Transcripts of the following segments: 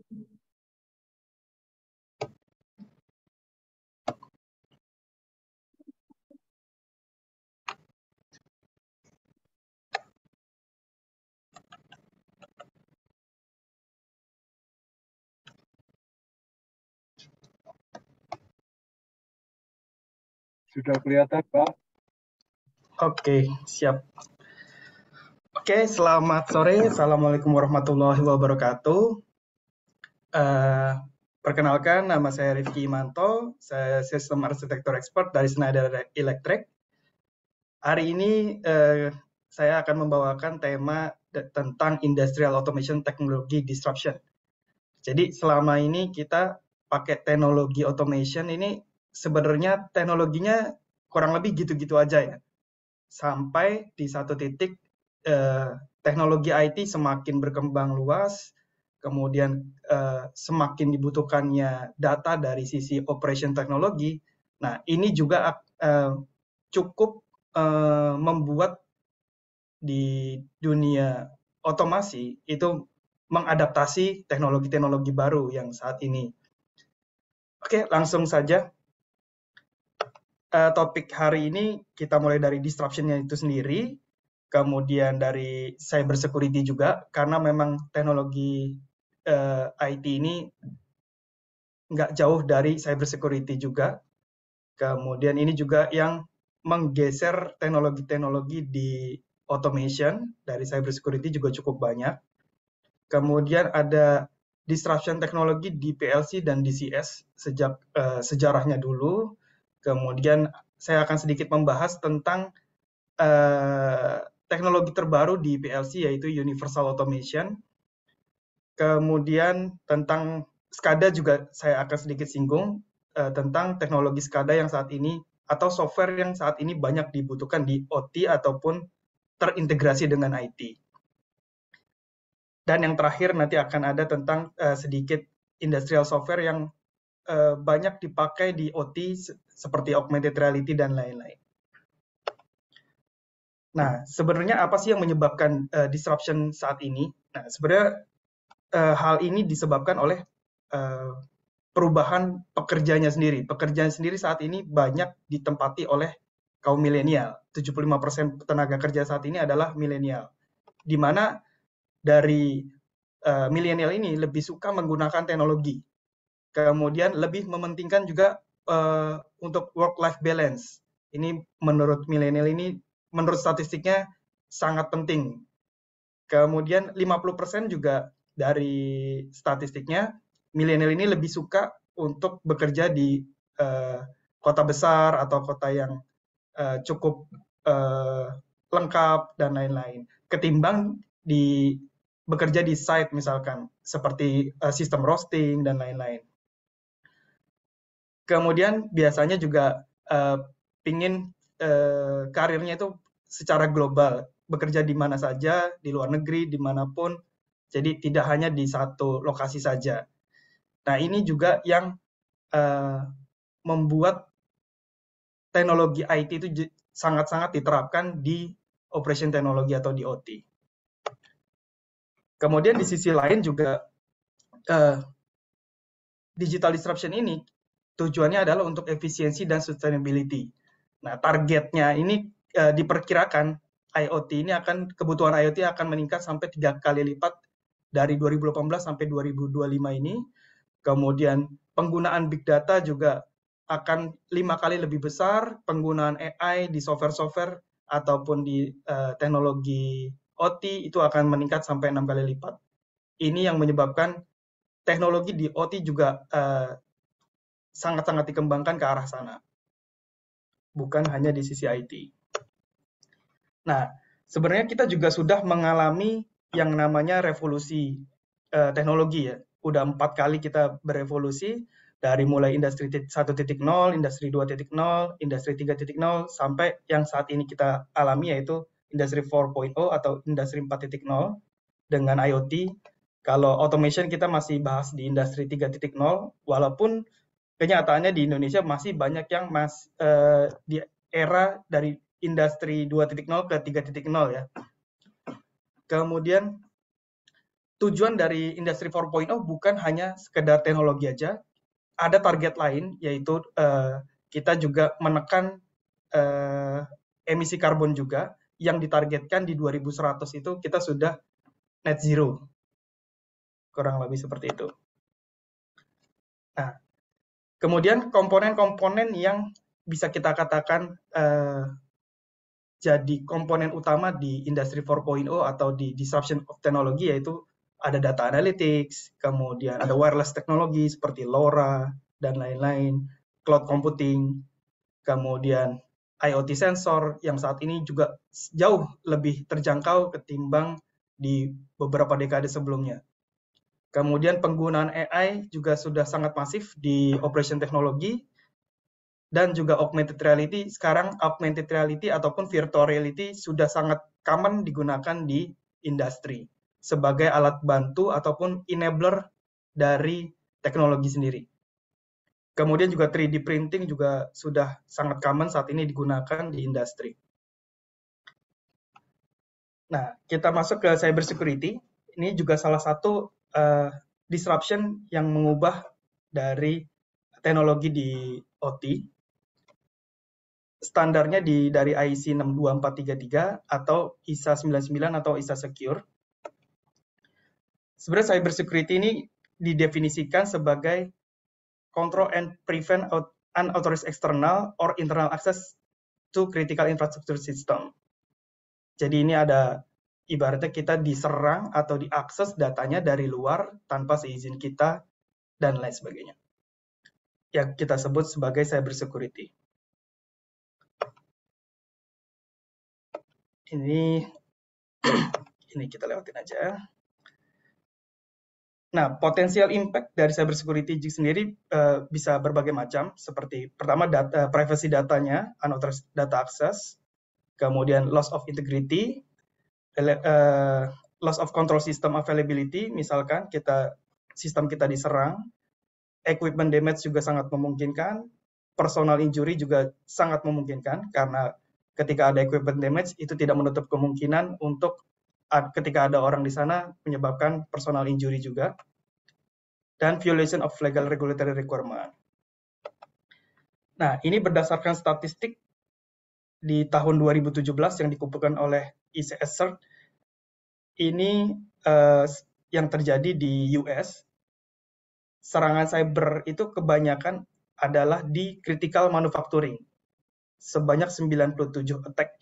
Sudah kelihatan, Pak? Oke, siap. Oke, selamat sore. Assalamualaikum warahmatullahi wabarakatuh. Eh, Perkenalkan, nama saya Rifki Imanto. Saya Sistem Arsitektur Expert dari Schneider Electric. Hari ini saya akan membawakan tema tentang Industrial Automation Technology Disruption. Jadi selama ini kita pakai teknologi automation ini sebenarnya teknologinya kurang lebih gitu-gitu aja ya. Sampai di satu titik teknologi IT semakin berkembang luas, kemudian semakin dibutuhkannya data dari sisi operation teknologi. Nah, ini juga cukup membuat di dunia otomasi itu mengadaptasi teknologi-teknologi baru yang saat ini. Oke, langsung saja. Topik hari ini kita mulai dari disruption-nya itu sendiri, kemudian dari cyber security juga, karena memang teknologi IT ini nggak jauh dari cyber security juga. Kemudian ini juga yang menggeser teknologi-teknologi di automation dari cyber security juga cukup banyak. Kemudian ada disruption teknologi di PLC dan DCS sejak sejarahnya dulu. Kemudian saya akan sedikit membahas tentang teknologi terbaru di PLC yaitu Universal Automation. Kemudian tentang SCADA juga saya akan sedikit singgung tentang teknologi SCADA yang saat ini atau software yang saat ini banyak dibutuhkan di OT ataupun terintegrasi dengan IT. Dan yang terakhir nanti akan ada tentang sedikit industrial software yang banyak dipakai di OT seperti augmented reality dan lain-lain. Nah, sebenarnya apa sih yang menyebabkan disruption saat ini? Nah, sebenarnya hal ini disebabkan oleh perubahan pekerjanya sendiri. Pekerjaan sendiri saat ini banyak ditempati oleh kaum milenial. 75% tenaga kerja saat ini adalah milenial. Di mana dari milenial ini lebih suka menggunakan teknologi. Kemudian lebih mementingkan juga untuk work-life balance. Ini menurut milenial ini, menurut statistiknya sangat penting. Kemudian 50% juga dari statistiknya, milenial ini lebih suka untuk bekerja di kota besar atau kota yang cukup lengkap dan lain-lain. Ketimbang bekerja di site misalkan, seperti sistem roasting dan lain-lain. Kemudian biasanya juga pingin karirnya itu secara global, bekerja di mana saja, di luar negeri, dimanapun, jadi tidak hanya di satu lokasi saja. Nah, ini juga yang membuat teknologi IT itu sangat-sangat diterapkan di operation teknologi atau di OT. Kemudian di sisi lain juga digital disruption ini tujuannya adalah untuk efisiensi dan sustainability. Nah, targetnya ini diperkirakan kebutuhan IoT akan meningkat sampai 3 kali lipat dari 2018 sampai 2025 ini. Kemudian penggunaan big data juga akan 5 kali lebih besar, penggunaan AI di software-software ataupun di teknologi OT itu akan meningkat sampai 6 kali lipat. Ini yang menyebabkan teknologi di OT juga sangat-sangat dikembangkan ke arah sana, bukan hanya di sisi IT. Nah, sebenarnya kita juga sudah mengalami yang namanya revolusi teknologi ya. Udah 4 kali kita berevolusi, dari mulai industri 1.0, industri 2.0, industri 3.0, sampai yang saat ini kita alami yaitu industri 4.0 atau industri 4.0 dengan IoT. Kalau automation kita masih bahas di industri 3.0, walaupun kenyataannya di Indonesia masih banyak yang di era dari industri 2.0 ke 3.0 ya. Kemudian tujuan dari Industri 4.0 bukan hanya sekedar teknologi aja, ada target lain, yaitu kita juga menekan emisi karbon juga, yang ditargetkan di 2100 itu kita sudah net zero. Kurang lebih seperti itu. Nah, kemudian komponen-komponen yang bisa kita katakan jadi komponen utama di Industri 4.0 atau di disruption of technology, yaitu ada data analytics, kemudian ada wireless teknologi seperti LoRa dan lain-lain, cloud computing, kemudian IoT sensor yang saat ini juga jauh lebih terjangkau ketimbang di beberapa dekade sebelumnya. Kemudian penggunaan AI juga sudah sangat masif di operation teknologi, dan juga augmented reality. Sekarang augmented reality ataupun virtual reality sudah sangat common digunakan di industri sebagai alat bantu ataupun enabler dari teknologi sendiri. Kemudian juga 3D printing juga sudah sangat common saat ini digunakan di industri. Nah, kita masuk ke cyber security. Ini juga salah satu disruption yang mengubah dari teknologi di OT. Standarnya dari IEC 62433 atau ISA 99 atau ISA Secure. Sebenarnya cyber security ini didefinisikan sebagai control and prevent unauthorized external or internal access to critical infrastructure system. Jadi ini ada ibaratnya kita diserang atau diakses datanya dari luar tanpa seizin kita dan lain sebagainya. Yang kita sebut sebagai cyber security. Ini kita lewatin aja. Nah, potensial impact dari cyber security sendiri bisa berbagai macam, seperti pertama privacy datanya, unauthorized data access, kemudian loss of integrity, loss of control system availability, misalkan sistem kita diserang, equipment damage juga sangat memungkinkan, personal injury juga sangat memungkinkan, karena ketika ada equipment damage itu tidak menutup kemungkinan untuk ketika ada orang di sana menyebabkan personal injury juga, dan violation of legal regulatory requirement. Nah, ini berdasarkan statistik di tahun 2017 yang dikumpulkan oleh ICS-CERT. Ini yang terjadi di US. Serangan cyber itu kebanyakan adalah di critical manufacturing, sebanyak 97 attack.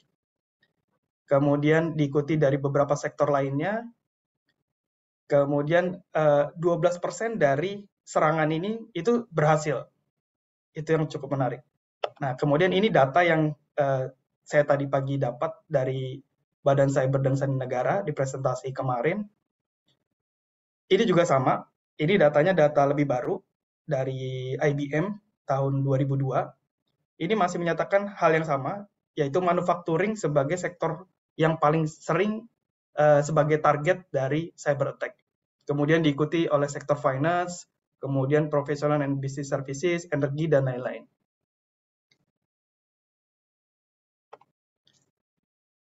Kemudian diikuti dari beberapa sektor lainnya. Kemudian 12% dari serangan ini itu berhasil. Itu yang cukup menarik. Nah, kemudian ini data yang saya tadi pagi dapat dari Badan Cyber dan Sandi Negara di presentasi kemarin. Ini juga sama. Ini datanya data lebih baru dari IBM tahun 2002. Ini masih menyatakan hal yang sama, yaitu manufacturing sebagai sektor yang paling sering sebagai target dari cyber attack. Kemudian diikuti oleh sektor finance, kemudian professional and business services, energi, dan lain-lain.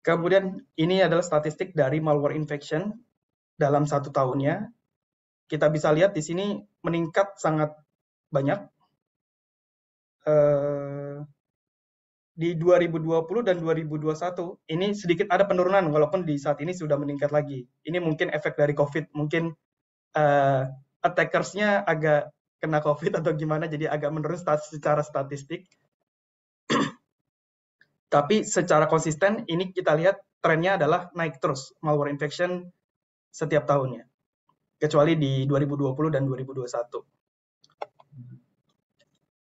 Kemudian ini adalah statistik dari malware infection dalam 1 tahunnya. Kita bisa lihat di sini meningkat sangat banyak. Di 2020 dan 2021 ini sedikit ada penurunan, walaupun di saat ini sudah meningkat lagi. Ini mungkin efek dari COVID, mungkin attackers-nya agak kena COVID atau gimana, jadi agak menurun secara statistik. Tapi secara konsisten ini kita lihat trennya adalah naik terus malware infection setiap tahunnya, kecuali di 2020 dan 2021.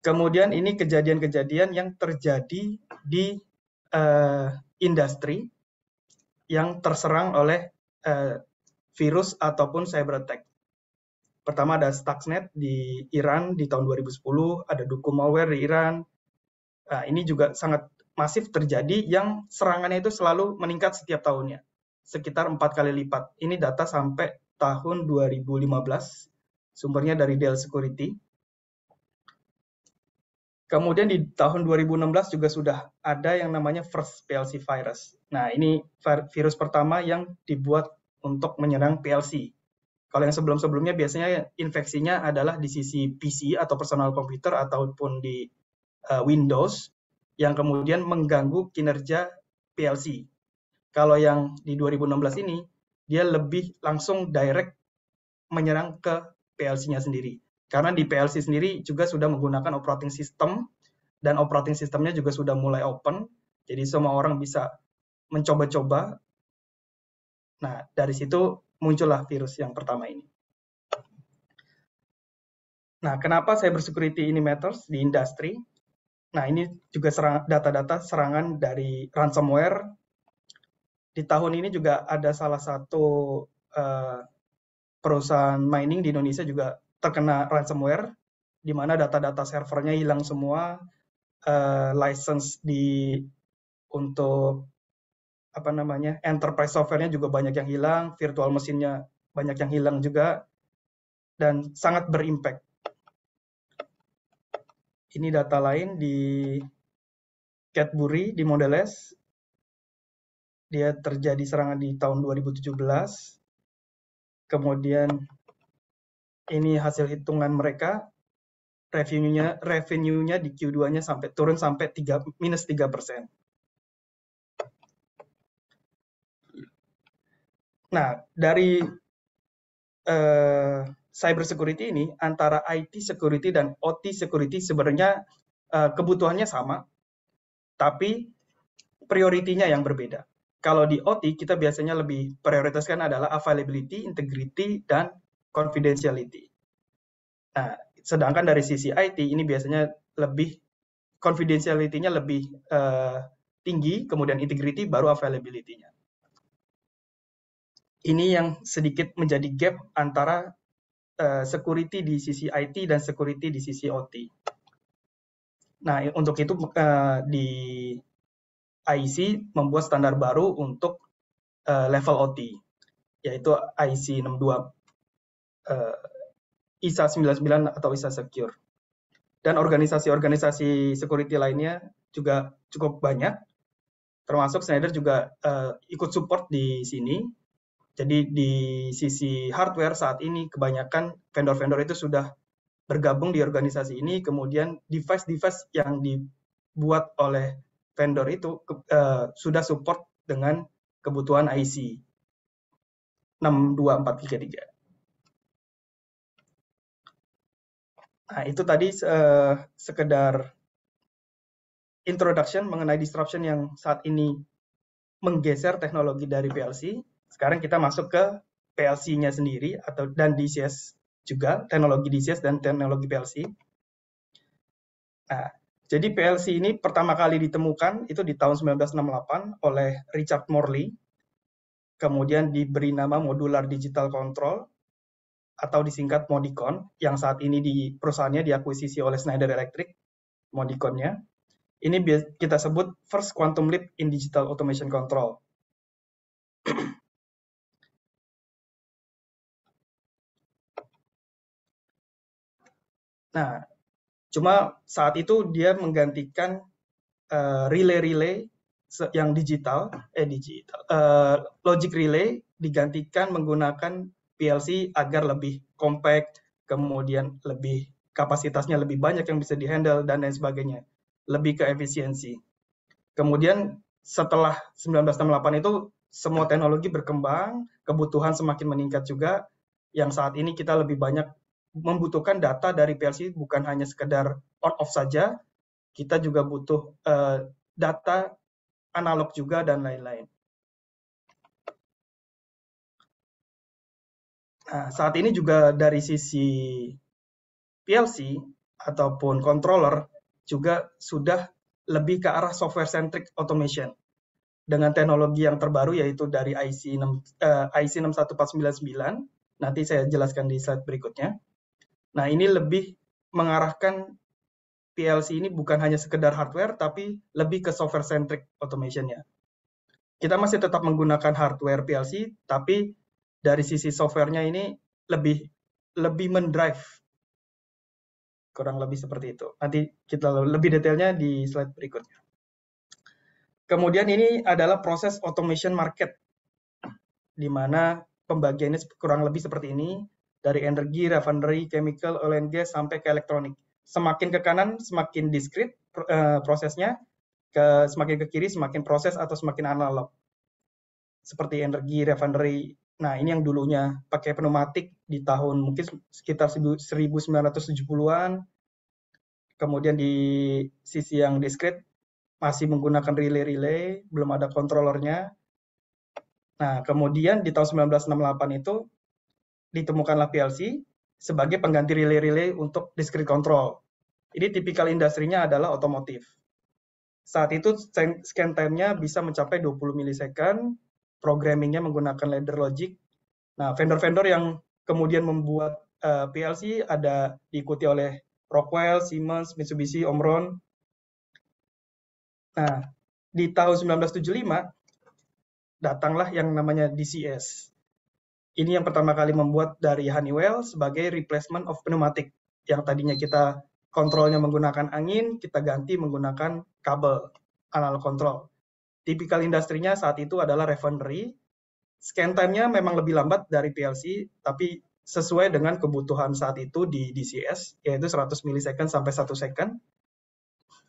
Kemudian ini kejadian-kejadian yang terjadi di industri yang terserang oleh virus ataupun cyber attack. Pertama ada Stuxnet di Iran di tahun 2010, ada Duqm malware di Iran. Nah, ini juga sangat masif terjadi, yang serangannya itu selalu meningkat setiap tahunnya, sekitar 4 kali lipat. Ini data sampai tahun 2015, sumbernya dari Dell Security. Kemudian di tahun 2016 juga sudah ada yang namanya First PLC virus. Nah, ini virus pertama yang dibuat untuk menyerang PLC. Kalau yang sebelum-sebelumnya biasanya infeksinya adalah di sisi PC atau personal computer ataupun di Windows yang kemudian mengganggu kinerja PLC. Kalau yang di 2016 ini, dia lebih langsung direct menyerang ke PLC-nya sendiri. Karena di PLC sendiri juga sudah menggunakan operating system, dan operating systemnya juga sudah mulai open, jadi semua orang bisa mencoba-coba. Nah, dari situ muncullah virus yang pertama ini. Nah, kenapa cybersecurity ini matters di industri? Nah, ini juga data-data serangan dari ransomware. Di tahun ini juga ada salah satu perusahaan mining di Indonesia juga terkena ransomware, di mana data-data servernya hilang semua, license untuk enterprise software-nya juga banyak yang hilang, virtual mesinnya banyak yang hilang juga, dan sangat berimpact. Ini data lain di Cadbury di Mondelez, dia terjadi serangan di tahun 2017. Kemudian ini hasil hitungan mereka, revenue-nya di Q2-nya turun sampai minus 3%. Nah, dari cyber security ini, antara IT security dan OT security sebenarnya kebutuhannya sama, tapi prioritinya yang berbeda. Kalau di OT, kita biasanya lebih prioritaskan adalah availability, integrity, dan confidentiality. Nah, sedangkan dari sisi IT, ini biasanya lebih confidentiality-nya lebih tinggi, kemudian integrity, baru availability-nya. Ini yang sedikit menjadi gap antara security di sisi IT dan security di sisi OT. Nah, untuk itu di IEC membuat standar baru untuk level OT, yaitu IEC 62, ISA 99 atau ISA Secure. Dan organisasi-organisasi security lainnya juga cukup banyak, termasuk Schneider juga ikut support di sini. Jadi di sisi hardware saat ini kebanyakan vendor-vendor itu sudah bergabung di organisasi ini, kemudian device-device yang dibuat oleh vendor itu sudah support dengan kebutuhan IC 62433. Nah, itu tadi sekedar introduction mengenai disruption yang saat ini menggeser teknologi dari PLC. Sekarang kita masuk ke PLC-nya sendiri dan DCS juga, teknologi DCS dan teknologi PLC. Nah, jadi PLC ini pertama kali ditemukan itu di tahun 1968 oleh Richard Morley. Kemudian diberi nama Modular Digital Control atau disingkat Modicon, yang saat ini di perusahaannya diakuisisi oleh Schneider Electric, Modicon-nya. Ini kita sebut first quantum leap in digital automation control. Nah, cuma saat itu dia menggantikan relay-relay yang logic relay digantikan menggunakan PLC agar lebih compact, kemudian kapasitasnya lebih banyak yang bisa dihandle dan lain sebagainya, lebih ke efisiensi. Kemudian setelah 1968 itu semua teknologi berkembang, kebutuhan semakin meningkat juga, yang saat ini kita lebih banyak membutuhkan data dari PLC bukan hanya sekedar on-off saja, kita juga butuh data analog juga dan lain-lain. Nah, saat ini juga dari sisi PLC ataupun controller juga sudah lebih ke arah software centric automation dengan teknologi yang terbaru yaitu dari IC 61499. Nanti saya jelaskan di slide berikutnya. Nah, ini lebih mengarahkan PLC ini bukan hanya sekedar hardware, tapi lebih ke software centric automation-nya. Kita masih tetap menggunakan hardware PLC, tapi dari sisi software-nya ini lebih mendrive. Kurang lebih seperti itu. Nanti kita lebih detailnya di slide berikutnya. Kemudian ini adalah proses automation market, di mana pembagiannya kurang lebih seperti ini, dari energi, refinery, chemical, oil and gas, sampai ke elektronik. Semakin ke kanan, semakin diskrit prosesnya, semakin ke kiri, semakin proses atau semakin analog. Seperti energi, refinery. Nah, ini yang dulunya pakai pneumatik di tahun mungkin sekitar 1970-an. Kemudian di sisi yang diskrit, masih menggunakan relay-relay, belum ada controllernya. Nah, kemudian di tahun 1968 itu ditemukanlah PLC sebagai pengganti relay-relay untuk discrete control. Ini tipikal industrinya adalah otomotif. Saat itu scan time-nya bisa mencapai 20 milisecond, programmingnya menggunakan ladder logic. Nah, vendor-vendor yang kemudian membuat PLC ada diikuti oleh Rockwell, Siemens, Mitsubishi, Omron. Nah, di tahun 1975 datanglah yang namanya DCS. Ini yang pertama kali membuat dari Honeywell sebagai replacement of pneumatic. Yang tadinya kita kontrolnya menggunakan angin, kita ganti menggunakan kabel analog control. Tipikal industrinya saat itu adalah refinery. Scan time-nya memang lebih lambat dari PLC, tapi sesuai dengan kebutuhan saat itu di DCS, yaitu 100 milisecond sampai 1 second.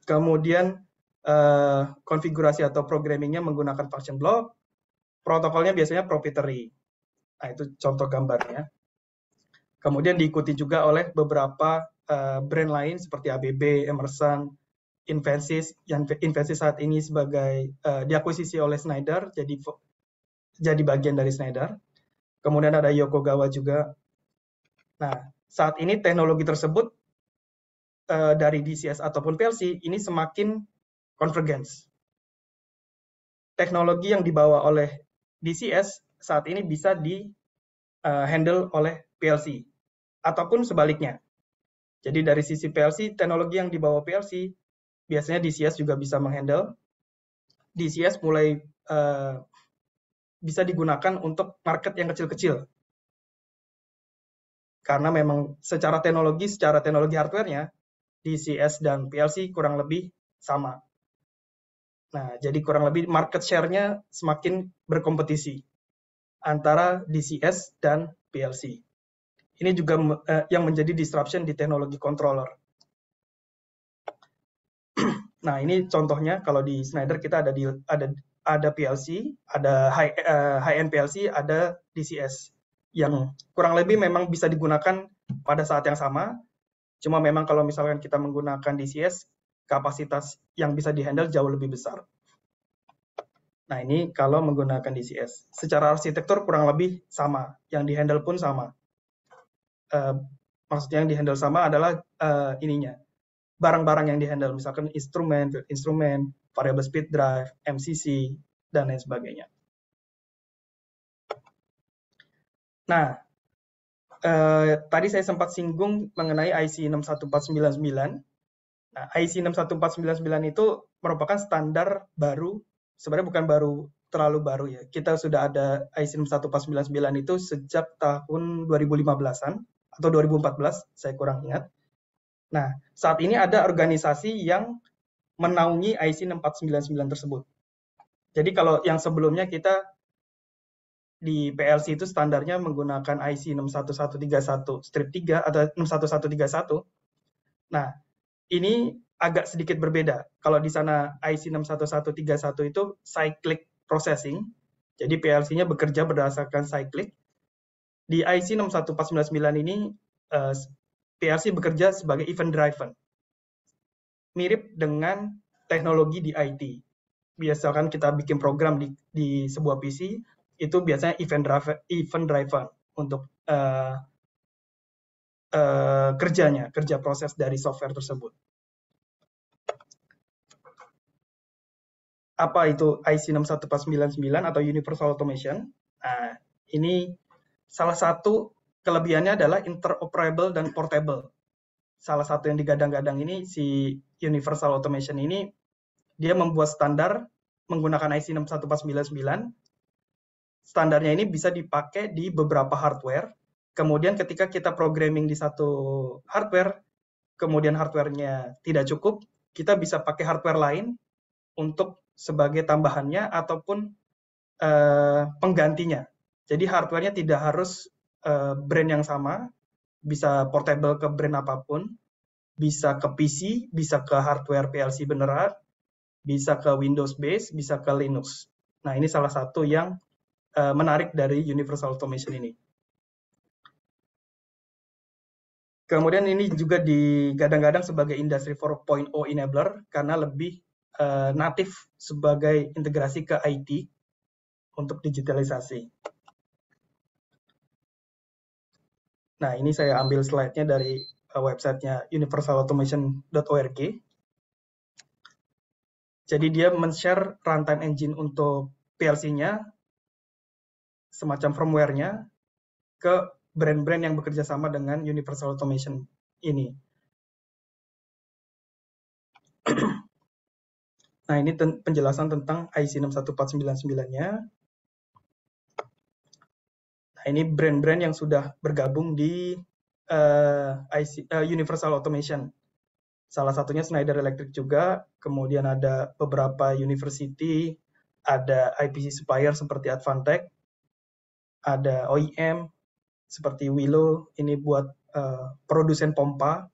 Kemudian konfigurasi atau programmingnya menggunakan function block. Protokolnya biasanya proprietary. Nah, itu contoh gambarnya. Kemudian diikuti juga oleh beberapa brand lain seperti ABB, Emerson, Invensys. Yang Invensys saat ini sebagai diakuisisi oleh Schneider, jadi bagian dari Schneider. Kemudian ada Yokogawa juga. Nah, saat ini teknologi tersebut dari DCS ataupun PLC ini semakin convergence. Teknologi yang dibawa oleh DCS saat ini bisa di-handle oleh PLC, ataupun sebaliknya. Jadi dari sisi PLC, teknologi yang dibawa PLC, biasanya DCS juga bisa menghandle. DCS mulai bisa digunakan untuk market yang kecil-kecil. Karena memang secara teknologi hardware-nya, DCS dan PLC kurang lebih sama. Nah, jadi kurang lebih market share-nya semakin berkompetisi antara DCS dan PLC. Ini juga yang menjadi disruption di teknologi controller. Nah, ini contohnya kalau di Schneider kita ada PLC, ada high-end PLC, ada DCS yang kurang lebih memang bisa digunakan pada saat yang sama. Cuma memang kalau misalkan kita menggunakan DCS, kapasitas yang bisa dihandle jauh lebih besar. Nah, ini kalau menggunakan DCS. Secara arsitektur kurang lebih sama, yang dihandle pun sama. Maksudnya yang dihandle sama adalah ininya, barang-barang yang dihandle, misalkan instrumen, variable speed drive, MCC, dan lain sebagainya. Nah, tadi saya sempat singgung mengenai IC 61499. Nah, IC 61499 itu merupakan standar baru, sebenarnya bukan terlalu baru ya. Kita sudah ada IC 61499 itu sejak tahun 2015-an atau 2014, saya kurang ingat. Nah, saat ini ada organisasi yang menaungi IC 61499 tersebut. Jadi kalau yang sebelumnya kita di PLC itu standarnya menggunakan IC 61131 strip 3 atau 61131. Nah, ini agak sedikit berbeda. Kalau di sana IC 61131 itu cyclic processing, jadi PLC-nya bekerja berdasarkan cyclic. Di IC 61499 ini PLC bekerja sebagai event driven. Mirip dengan teknologi di IT. Biasakan kita bikin program di sebuah PC, itu biasanya event driven untuk kerja proses dari software tersebut. Apa itu IC 61499 atau Universal Automation? Nah, ini salah satu kelebihannya adalah interoperable dan portable. Salah satu yang digadang-gadang ini, si Universal Automation ini, dia membuat standar menggunakan IC 61499. Standarnya ini bisa dipakai di beberapa hardware. Kemudian ketika kita programming di satu hardware, kemudian hardware-nya tidak cukup, kita bisa pakai hardware lain untuk sebagai tambahannya ataupun penggantinya. Jadi hardware-nya tidak harus brand yang sama, bisa portable ke brand apapun, bisa ke PC, bisa ke hardware PLC beneran, bisa ke Windows base, bisa ke Linux. Nah, ini salah satu yang menarik dari Universal Automation ini. Kemudian ini juga digadang-gadang sebagai Industry 4.0 enabler karena lebih natif sebagai integrasi ke IT untuk digitalisasi. Nah, ini saya ambil slide-nya dari website-nya universalautomation.org. Jadi dia men-share runtime engine untuk PLC-nya, semacam firmware-nya, ke brand-brand yang bekerja sama dengan Universal Automation ini. Nah, ini penjelasan tentang IC 61499-nya. Nah, ini brand-brand yang sudah bergabung di Universal Automation. Salah satunya Schneider Electric juga, kemudian ada beberapa university, ada IPC supplier seperti Advantech, ada OEM seperti Willow, ini buat produsen pompa,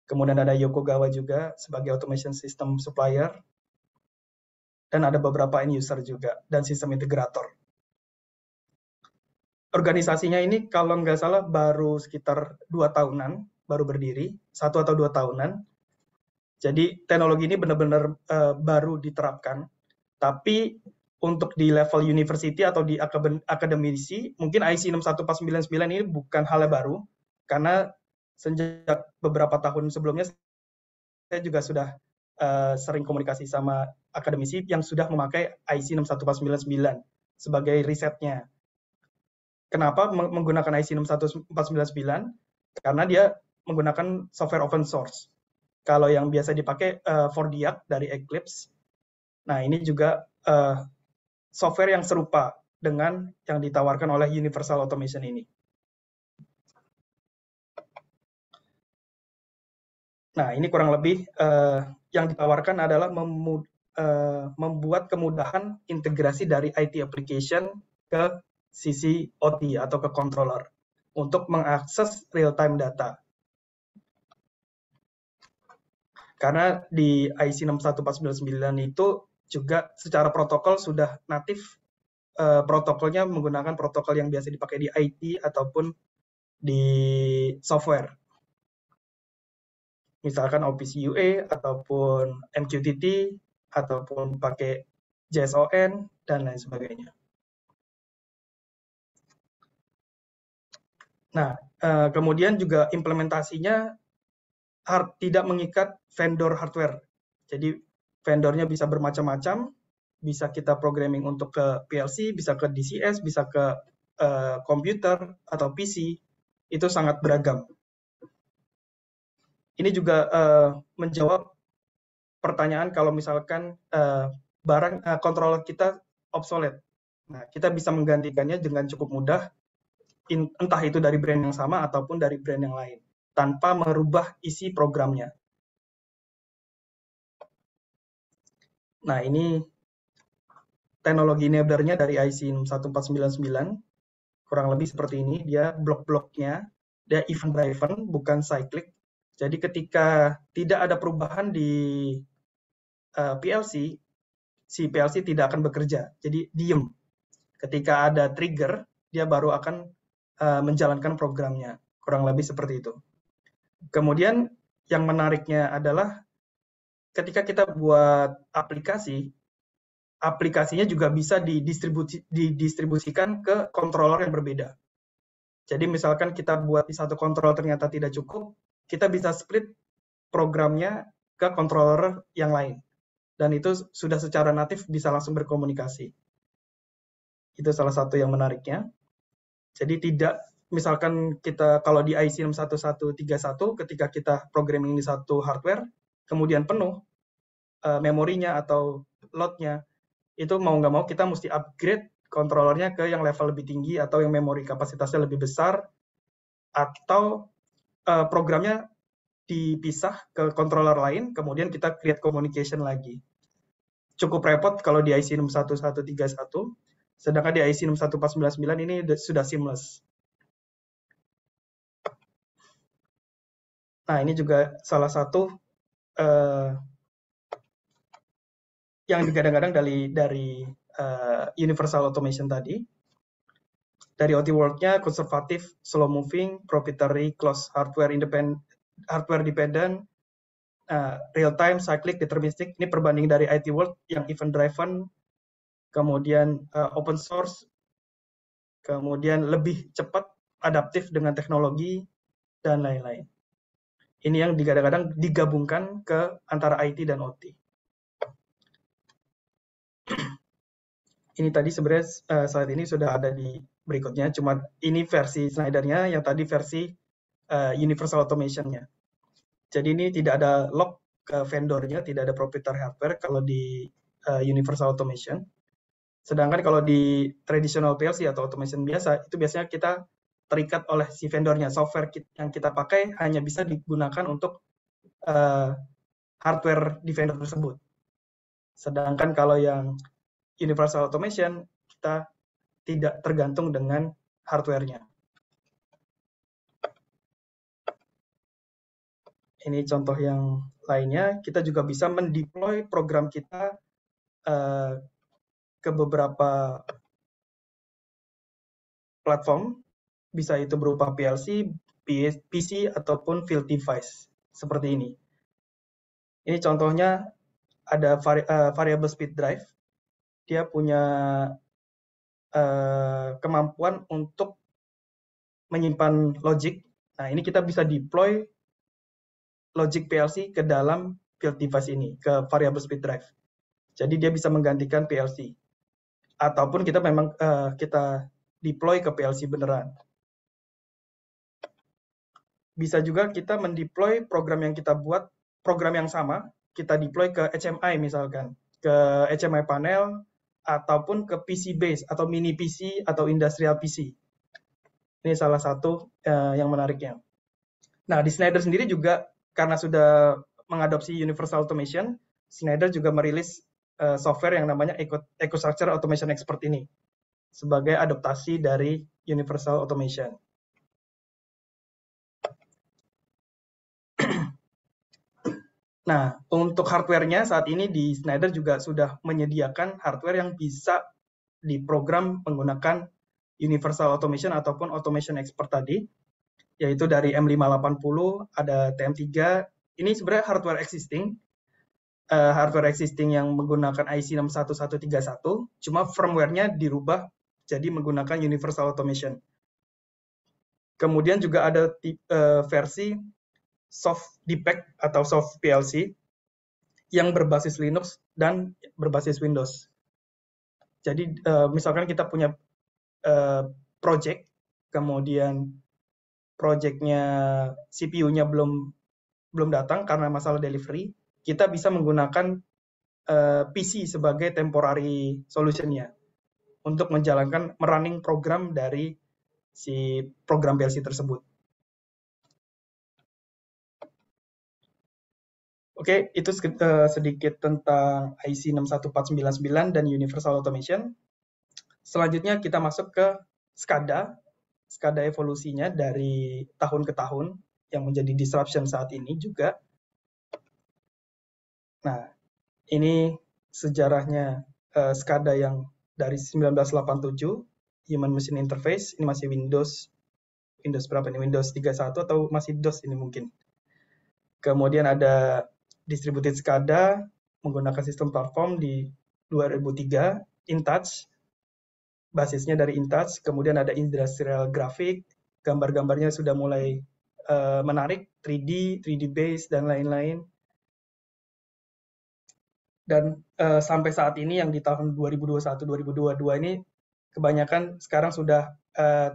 kemudian ada Yokogawa juga sebagai automation system supplier, dan ada beberapa end user juga, dan sistem integrator. Organisasinya ini kalau nggak salah baru sekitar 2 tahunan, baru berdiri, 1 atau 2 tahunan. Jadi teknologi ini benar-benar baru diterapkan. Tapi untuk di level university atau di akademisi, mungkin IC 61499 ini bukan hal yang baru, karena sejak beberapa tahun sebelumnya saya juga sudah sering komunikasi sama akademisi yang sudah memakai IC 61499 sebagai risetnya. Kenapa menggunakan IC 61499? Karena dia menggunakan software open source. Kalau yang biasa dipakai Fordiac dari Eclipse. Nah, ini juga software yang serupa dengan yang ditawarkan oleh Universal Automation ini. Nah, ini kurang lebih yang ditawarkan adalah membuat kemudahan integrasi dari IT application ke sisi OT atau ke controller untuk mengakses real-time data. Karena di IC 61499 itu juga secara protokol sudah natif, protokolnya menggunakan protokol yang biasa dipakai di IT ataupun di software. Misalkan Office UA ataupun MQTT ataupun pakai JSON dan lain sebagainya. Nah, kemudian juga implementasinya tidak mengikat vendor hardware. Jadi vendornya bisa bermacam-macam, bisa kita programming untuk ke PLC, bisa ke DCS, bisa ke komputer atau PC, itu sangat beragam. Ini juga menjawab pertanyaan kalau misalkan barang controller kita obsolete. Nah, kita bisa menggantikannya dengan cukup mudah, entah itu dari brand yang sama ataupun dari brand yang lain, tanpa merubah isi programnya. Nah, ini teknologi enabler-nya dari IC 61499, kurang lebih seperti ini, dia blok-bloknya, dia event driven, bukan cyclic. Jadi ketika tidak ada perubahan di PLC, si PLC tidak akan bekerja, jadi diem. Ketika ada trigger, dia baru akan menjalankan programnya, kurang lebih seperti itu. Kemudian yang menariknya adalah ketika kita buat aplikasi, aplikasinya juga bisa didistribusikan ke controller yang berbeda. Jadi misalkan kita buat di satu controller ternyata tidak cukup, kita bisa split programnya ke controller yang lain. Dan itu sudah secara natif bisa langsung berkomunikasi. Itu salah satu yang menariknya. Jadi tidak, misalkan kita kalau di IC 61131 ketika kita programming di satu hardware, kemudian penuh memorinya atau load-nya, itu mau nggak mau kita mesti upgrade controllernya ke yang level lebih tinggi atau yang memori kapasitasnya lebih besar, atau programnya dipisah ke controller lain, kemudian kita create communication lagi. Cukup repot kalau di IC 61131. Sedangkan di IEC 61499 ini sudah seamless. Nah, ini juga salah satu yang digadang-gadang dari Universal Automation tadi. Dari OT World-nya konservatif, slow moving, proprietary, closed hardware dependent, real time, cyclic, deterministic. Ini perbanding dari IT World yang event driven, kemudian open source, kemudian lebih cepat, adaptif dengan teknologi, dan lain-lain. Ini yang kadang-kadang digabungkan ke antara IT dan OT. Ini tadi sebenarnya saat ini sudah ada di berikutnya, cuma ini versi Schneider-nya, yang tadi versi Universal Automation-nya. Jadi ini tidak ada lock ke vendornya, tidak ada proprietary hardware kalau di Universal Automation. Sedangkan kalau di traditional PLC atau automation biasa, itu biasanya kita terikat oleh si vendornya. Software yang kita pakai hanya bisa digunakan untuk hardware di vendor tersebut. Sedangkan kalau yang Universal Automation, kita tidak tergantung dengan hardware-nya. Ini contoh yang lainnya, kita juga bisa mendeploy program kita ke beberapa platform, bisa itu berupa PLC, PC, ataupun field device, seperti ini. Ini contohnya ada variable speed drive, dia punya kemampuan untuk menyimpan logic. Nah, ini kita bisa deploy logic PLC ke dalam field device ini, ke variable speed drive. Jadi dia bisa menggantikan PLC. Ataupun kita memang kita deploy ke PLC beneran. Bisa juga kita mendeploy program yang kita buat, program yang sama, kita deploy ke HMI misalkan, ke HMI panel, ataupun ke PC base, atau mini PC, atau industrial PC. Ini salah satu yang menariknya. Nah, di Schneider sendiri juga, karena sudah mengadopsi Universal Automation, Schneider juga merilis software yang namanya EcoStruxure Automation Expert ini, sebagai adaptasi dari Universal Automation. Nah, untuk hardware-nya saat ini di Schneider juga sudah menyediakan hardware yang bisa diprogram menggunakan Universal Automation ataupun Automation Expert tadi, yaitu dari M580, ada TM3. Ini sebenarnya hardware existing yang menggunakan IC 61131, cuma firmware-nya dirubah jadi menggunakan Universal Automation. Kemudian juga ada versi soft DPAC atau soft PLC yang berbasis Linux dan berbasis Windows. Jadi misalkan kita punya project, kemudian projectnya CPU-nya belum datang karena masalah delivery, kita bisa menggunakan PC sebagai temporary solution-nya untuk menjalankan running program dari si program PLC tersebut. Oke, itu sedikit tentang IC 61499 dan Universal Automation. Selanjutnya kita masuk ke SCADA. SCADA evolusinya dari tahun ke tahun yang menjadi disruption saat ini juga. Nah, ini sejarahnya SCADA yang dari 1987, Human Machine Interface, ini masih Windows berapa ini? Windows 31 atau masih DOS ini mungkin. Kemudian ada Distributed SCADA menggunakan sistem platform di 2003, InTouch, basisnya dari InTouch, kemudian ada Industrial Graphic, gambar-gambarnya sudah mulai menarik, 3D base, dan lain-lain. Dan sampai saat ini yang di tahun 2021-2022 ini, kebanyakan sekarang sudah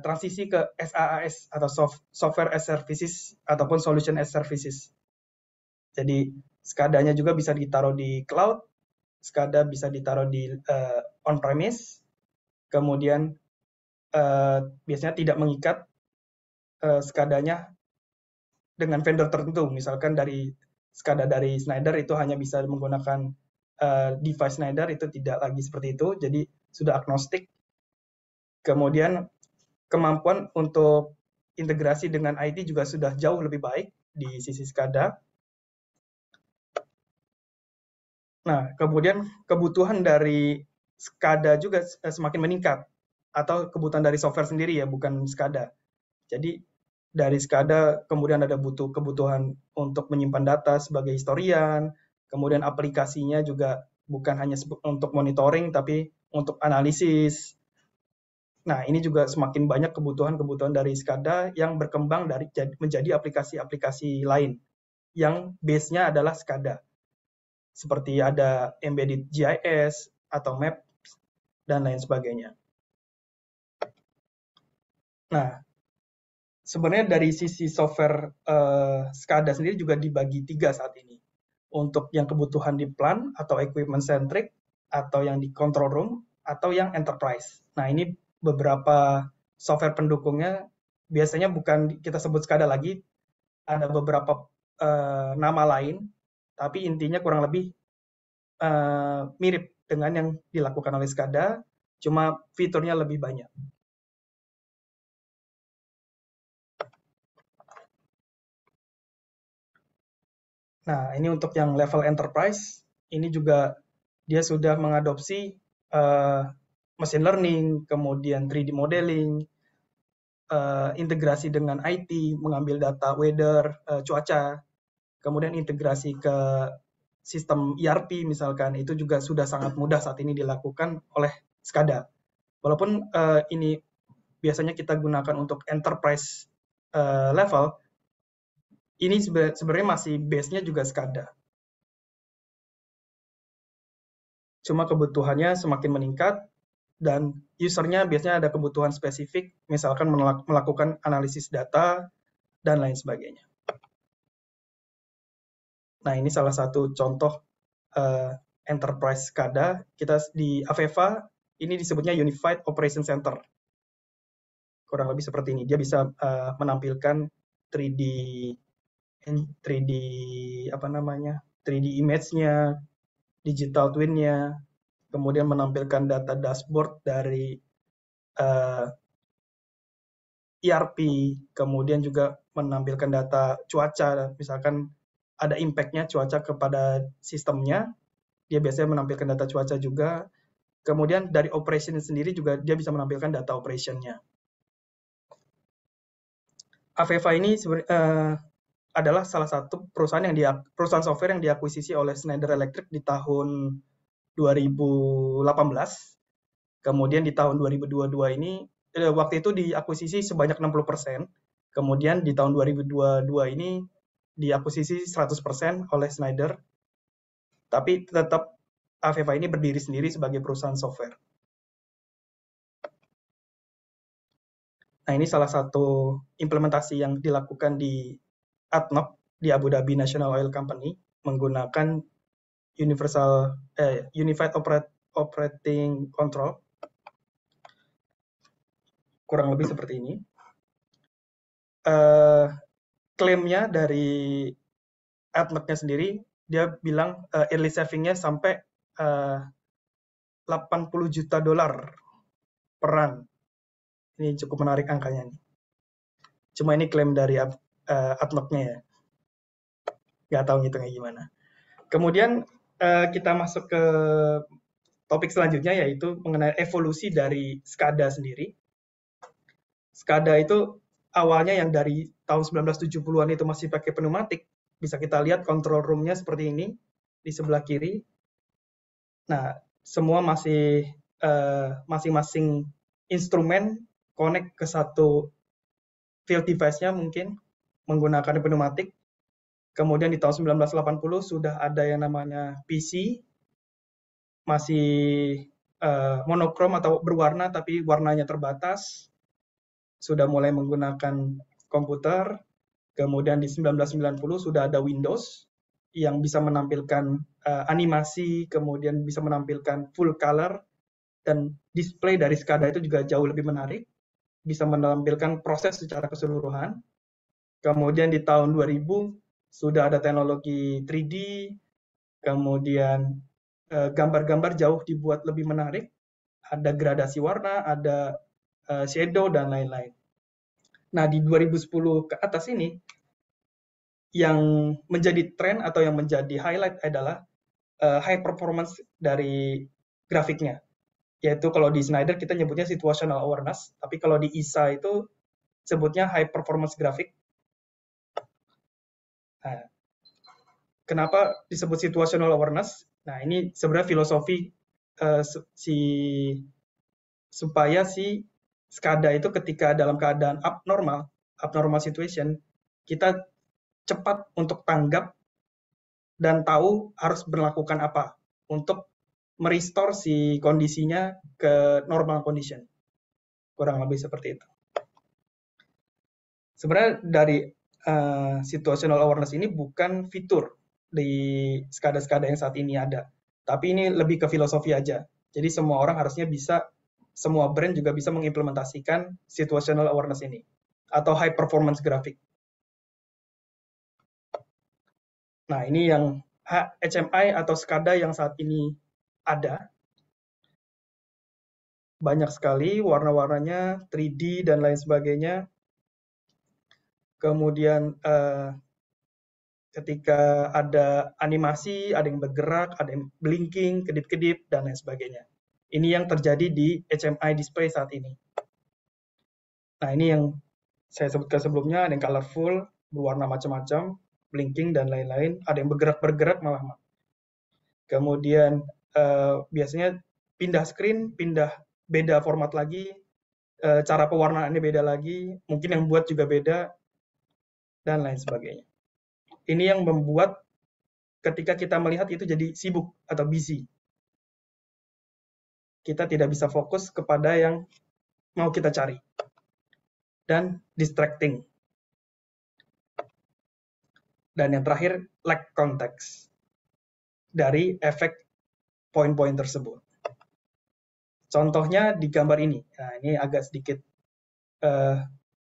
transisi ke SaaS atau Software as Services ataupun Solution as Services. Jadi SCADA-nya juga bisa ditaruh di cloud, SCADA bisa ditaruh di on-premise, kemudian biasanya tidak mengikat SCADA-nya dengan vendor tertentu. Misalkan dari SCADA dari Schneider itu hanya bisa menggunakan device Schneider, itu tidak lagi seperti itu, jadi sudah agnostik. Kemudian kemampuan untuk integrasi dengan IT juga sudah jauh lebih baik di sisi SCADA. Nah, kemudian kebutuhan dari SCADA juga semakin meningkat, atau kebutuhan dari software sendiri ya, bukan SCADA. Jadi dari SCADA kemudian ada kebutuhan untuk menyimpan data sebagai historian, kemudian aplikasinya juga bukan hanya untuk monitoring tapi untuk analisis. Nah, ini juga semakin banyak kebutuhan-kebutuhan dari SCADA yang berkembang menjadi aplikasi-aplikasi lain yang base-nya adalah SCADA. Seperti ada embedded GIS atau Maps dan lain sebagainya. Nah, sebenarnya dari sisi software SCADA sendiri juga dibagi 3 saat ini. Untuk yang kebutuhan di plant atau equipment centric, atau yang di control room, atau yang enterprise. Nah, ini beberapa software pendukungnya biasanya bukan kita sebut SCADA lagi, ada beberapa nama lain, tapi intinya kurang lebih mirip dengan yang dilakukan oleh SCADA, cuma fiturnya lebih banyak. Nah, ini untuk yang level enterprise, ini juga dia sudah mengadopsi machine learning, kemudian 3D modeling, integrasi dengan IT, mengambil data weather, cuaca, kemudian integrasi ke sistem ERP misalkan, itu juga sudah sangat mudah saat ini dilakukan oleh SCADA. Walaupun ini biasanya kita gunakan untuk enterprise level, ini sebenarnya masih base-nya juga SCADA. Cuma kebutuhannya semakin meningkat dan usernya biasanya ada kebutuhan spesifik, misalkan melakukan analisis data dan lain sebagainya. Nah, ini salah satu contoh enterprise SCADA. Kita di AVEVA, ini disebutnya Unified Operation Center. Kurang lebih seperti ini. Dia bisa menampilkan 3D 3D image-nya, digital twin-nya, kemudian menampilkan data dashboard dari ERP, kemudian juga menampilkan data cuaca, misalkan ada impact-nya cuaca kepada sistemnya, dia biasanya menampilkan data cuaca juga, kemudian dari operation sendiri juga dia bisa menampilkan data operation-nya. AVEVA ini adalah salah satu perusahaan software yang diakuisisi oleh Schneider Electric di tahun 2018. Kemudian di tahun 2022 ini, waktu itu diakuisisi sebanyak 60%. Kemudian di tahun 2022 ini diakuisisi 100% oleh Schneider. Tapi tetap AVEVA ini berdiri sendiri sebagai perusahaan software. Nah, ini salah satu implementasi yang dilakukan di ADNOC, di Abu Dhabi National Oil Company, menggunakan Unified Operating Control. Kurang lebih seperti ini. Klaimnya dari ADNOC-nya sendiri, dia bilang early saving-nya sampai 80 juta dolar per run. Ini cukup menarik angkanya nih. Cuma ini klaim dari ADNOC-nya ya. Nggak tahu ngitungnya gimana. Kemudian kita masuk ke topik selanjutnya, yaitu mengenai evolusi dari SCADA sendiri. SCADA itu awalnya yang dari tahun 1970-an itu masih pakai pneumatik. Bisa kita lihat control room-nya seperti ini di sebelah kiri. Nah, semua masih masing-masing instrumen connect ke satu field device-nya mungkin menggunakan pneumatik. Kemudian di tahun 1980 sudah ada yang namanya PC, masih monokrom atau berwarna tapi warnanya terbatas. Sudah mulai menggunakan komputer. Kemudian di 1990 sudah ada Windows yang bisa menampilkan animasi, kemudian bisa menampilkan full color, dan display dari SCADA itu juga jauh lebih menarik, bisa menampilkan proses secara keseluruhan. Kemudian di tahun 2000 sudah ada teknologi 3D, kemudian gambar-gambar jauh dibuat lebih menarik, ada gradasi warna, ada shadow, dan lain-lain. Nah, di 2010 ke atas ini, yang menjadi tren atau yang menjadi highlight adalah high performance dari grafiknya. Yaitu kalau di Snyder kita nyebutnya situational awareness, tapi kalau di ISA itu sebutnya high performance graphic. Nah, kenapa disebut situational awareness? Nah, ini sebenarnya filosofi si supaya si SCADA itu ketika dalam keadaan abnormal situation, kita cepat untuk tanggap dan tahu harus melakukan apa untuk merestore si kondisinya ke normal condition. Kurang lebih seperti itu. Sebenarnya dari situational awareness ini bukan fitur di SCADA-SCADA yang saat ini ada, tapi ini lebih ke filosofi aja. Jadi semua orang harusnya bisa, semua brand juga bisa mengimplementasikan situational awareness ini atau high performance graphic. Nah, ini yang HMI atau SCADA yang saat ini ada. Banyak sekali warna-warnanya, 3D dan lain sebagainya. Kemudian ketika ada animasi, ada yang bergerak, ada yang blinking, kedip-kedip, dan lain sebagainya. Ini yang terjadi di HMI display saat ini. Nah, ini yang saya sebutkan sebelumnya, ada yang colorful, berwarna macam-macam, blinking, dan lain-lain. Ada yang bergerak-bergerak malah. Kemudian biasanya pindah screen, pindah beda format lagi, cara pewarnaannya beda lagi, mungkin yang buat juga beda, dan lain sebagainya. Ini yang membuat ketika kita melihat itu jadi sibuk atau busy. Kita tidak bisa fokus kepada yang mau kita cari. Dan distracting. Dan yang terakhir, lack context dari efek poin-poin tersebut. Contohnya di gambar ini. Nah, ini agak sedikit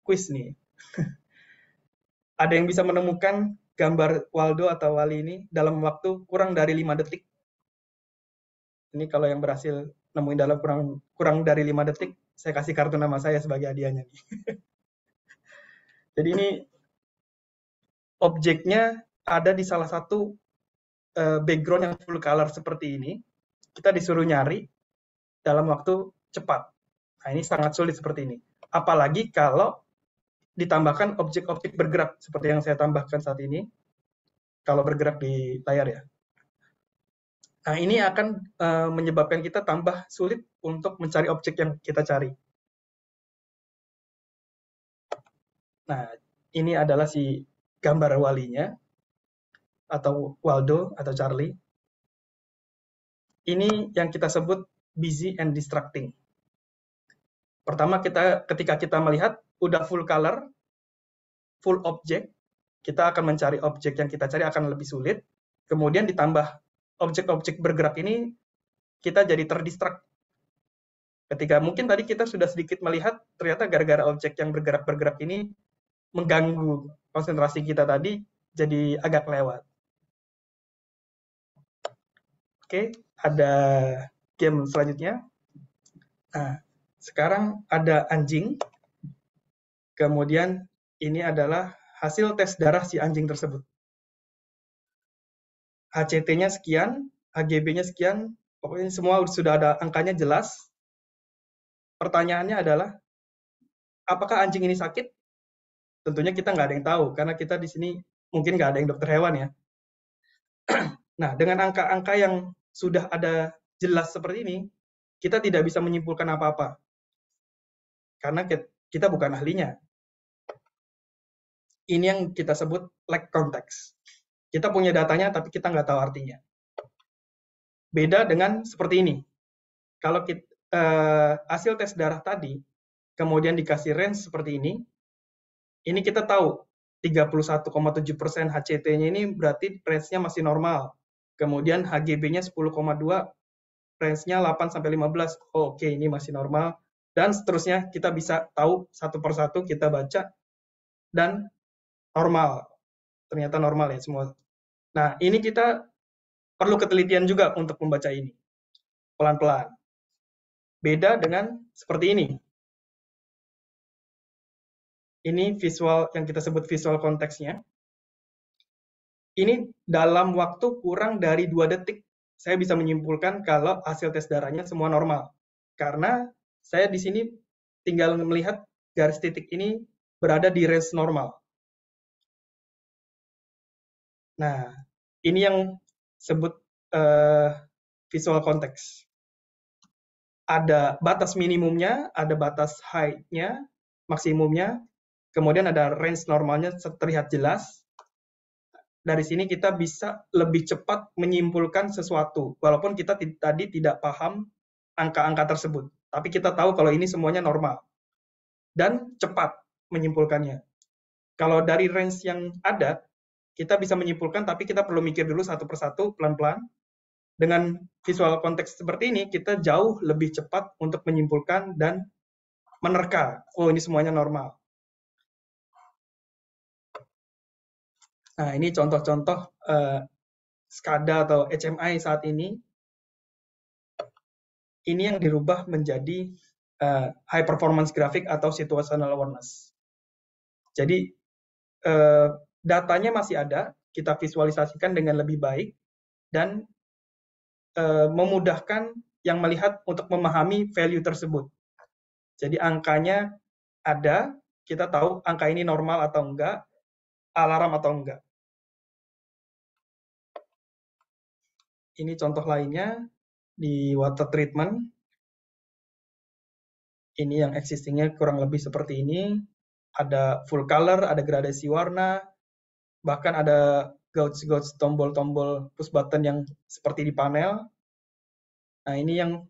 quiz nih. Ada yang bisa menemukan gambar Waldo atau Wali ini dalam waktu kurang dari 5 detik. Ini kalau yang berhasil nemuin dalam kurang dari 5 detik, saya kasih kartu nama saya sebagai hadiahnya nih. Jadi ini objeknya ada di salah satu background yang full color seperti ini. Kita disuruh nyari dalam waktu cepat. Nah, ini sangat sulit seperti ini. Apalagi kalau ditambahkan objek-objek bergerak seperti yang saya tambahkan saat ini. Kalau bergerak di layar ya. Nah, ini akan menyebabkan kita tambah sulit untuk mencari objek yang kita cari. Nah, ini adalah si gambar walinya, atau Waldo, atau Charlie. Ini yang kita sebut busy and distracting. Pertama, ketika kita melihat, udah full color, full object, kita akan mencari objek yang kita cari akan lebih sulit. Kemudian ditambah objek-objek bergerak ini, kita jadi terdistract. Ketika mungkin tadi kita sudah sedikit melihat, ternyata gara-gara objek yang bergerak-bergerak ini mengganggu konsentrasi kita tadi, jadi agak lewat. Oke, ada game selanjutnya. Nah, sekarang ada anjing. Kemudian ini adalah hasil tes darah si anjing tersebut. HCT-nya sekian, HGB-nya sekian, pokoknya semua sudah ada angkanya jelas. Pertanyaannya adalah, apakah anjing ini sakit? Tentunya kita nggak ada yang tahu, karena kita di sini mungkin nggak ada yang dokter hewan ya. Nah, dengan angka-angka yang sudah ada jelas seperti ini, kita tidak bisa menyimpulkan apa-apa. Karena kita bukan ahlinya. Ini yang kita sebut lack context. Kita punya datanya, tapi kita nggak tahu artinya. Beda dengan seperti ini. Kalau hasil tes darah tadi, kemudian dikasih range seperti ini kita tahu 31,7% HCT-nya ini berarti range-nya masih normal. Kemudian HGB-nya 10,2, range-nya 8-15. Oh, oke, ini masih normal. Dan seterusnya kita bisa tahu satu persatu, kita baca, dan normal. Ternyata normal ya semua. Nah, ini kita perlu ketelitian juga untuk membaca ini. Pelan-pelan. Beda dengan seperti ini. Ini visual yang kita sebut visual konteksnya. Ini dalam waktu kurang dari 2 detik, saya bisa menyimpulkan kalau hasil tes darahnya semua normal. Karena saya di sini tinggal melihat garis titik ini berada di range normal. Nah, ini yang sebut visual konteks. Ada batas minimumnya, ada batas height-nya, maksimumnya, kemudian ada range normalnya terlihat jelas. Dari sini kita bisa lebih cepat menyimpulkan sesuatu, walaupun kita tadi tidak paham angka-angka tersebut. Tapi kita tahu kalau ini semuanya normal. Dan cepat menyimpulkannya. Kalau dari range yang ada, kita bisa menyimpulkan, tapi kita perlu mikir dulu satu persatu, pelan-pelan. Dengan visual konteks seperti ini, kita jauh lebih cepat untuk menyimpulkan dan menerka, oh ini semuanya normal. Nah, ini contoh-contoh SCADA atau HMI saat ini. Ini yang dirubah menjadi high performance graphic atau situational awareness. Jadi datanya masih ada, kita visualisasikan dengan lebih baik dan memudahkan yang melihat untuk memahami value tersebut. Jadi angkanya ada, kita tahu angka ini normal atau enggak, alarm atau enggak. Ini contoh lainnya di water treatment. Ini yang existingnya kurang lebih seperti ini. Ada full color, ada gradasi warna, bahkan ada gauge-gauge tombol-tombol push button yang seperti di panel. Nah, ini yang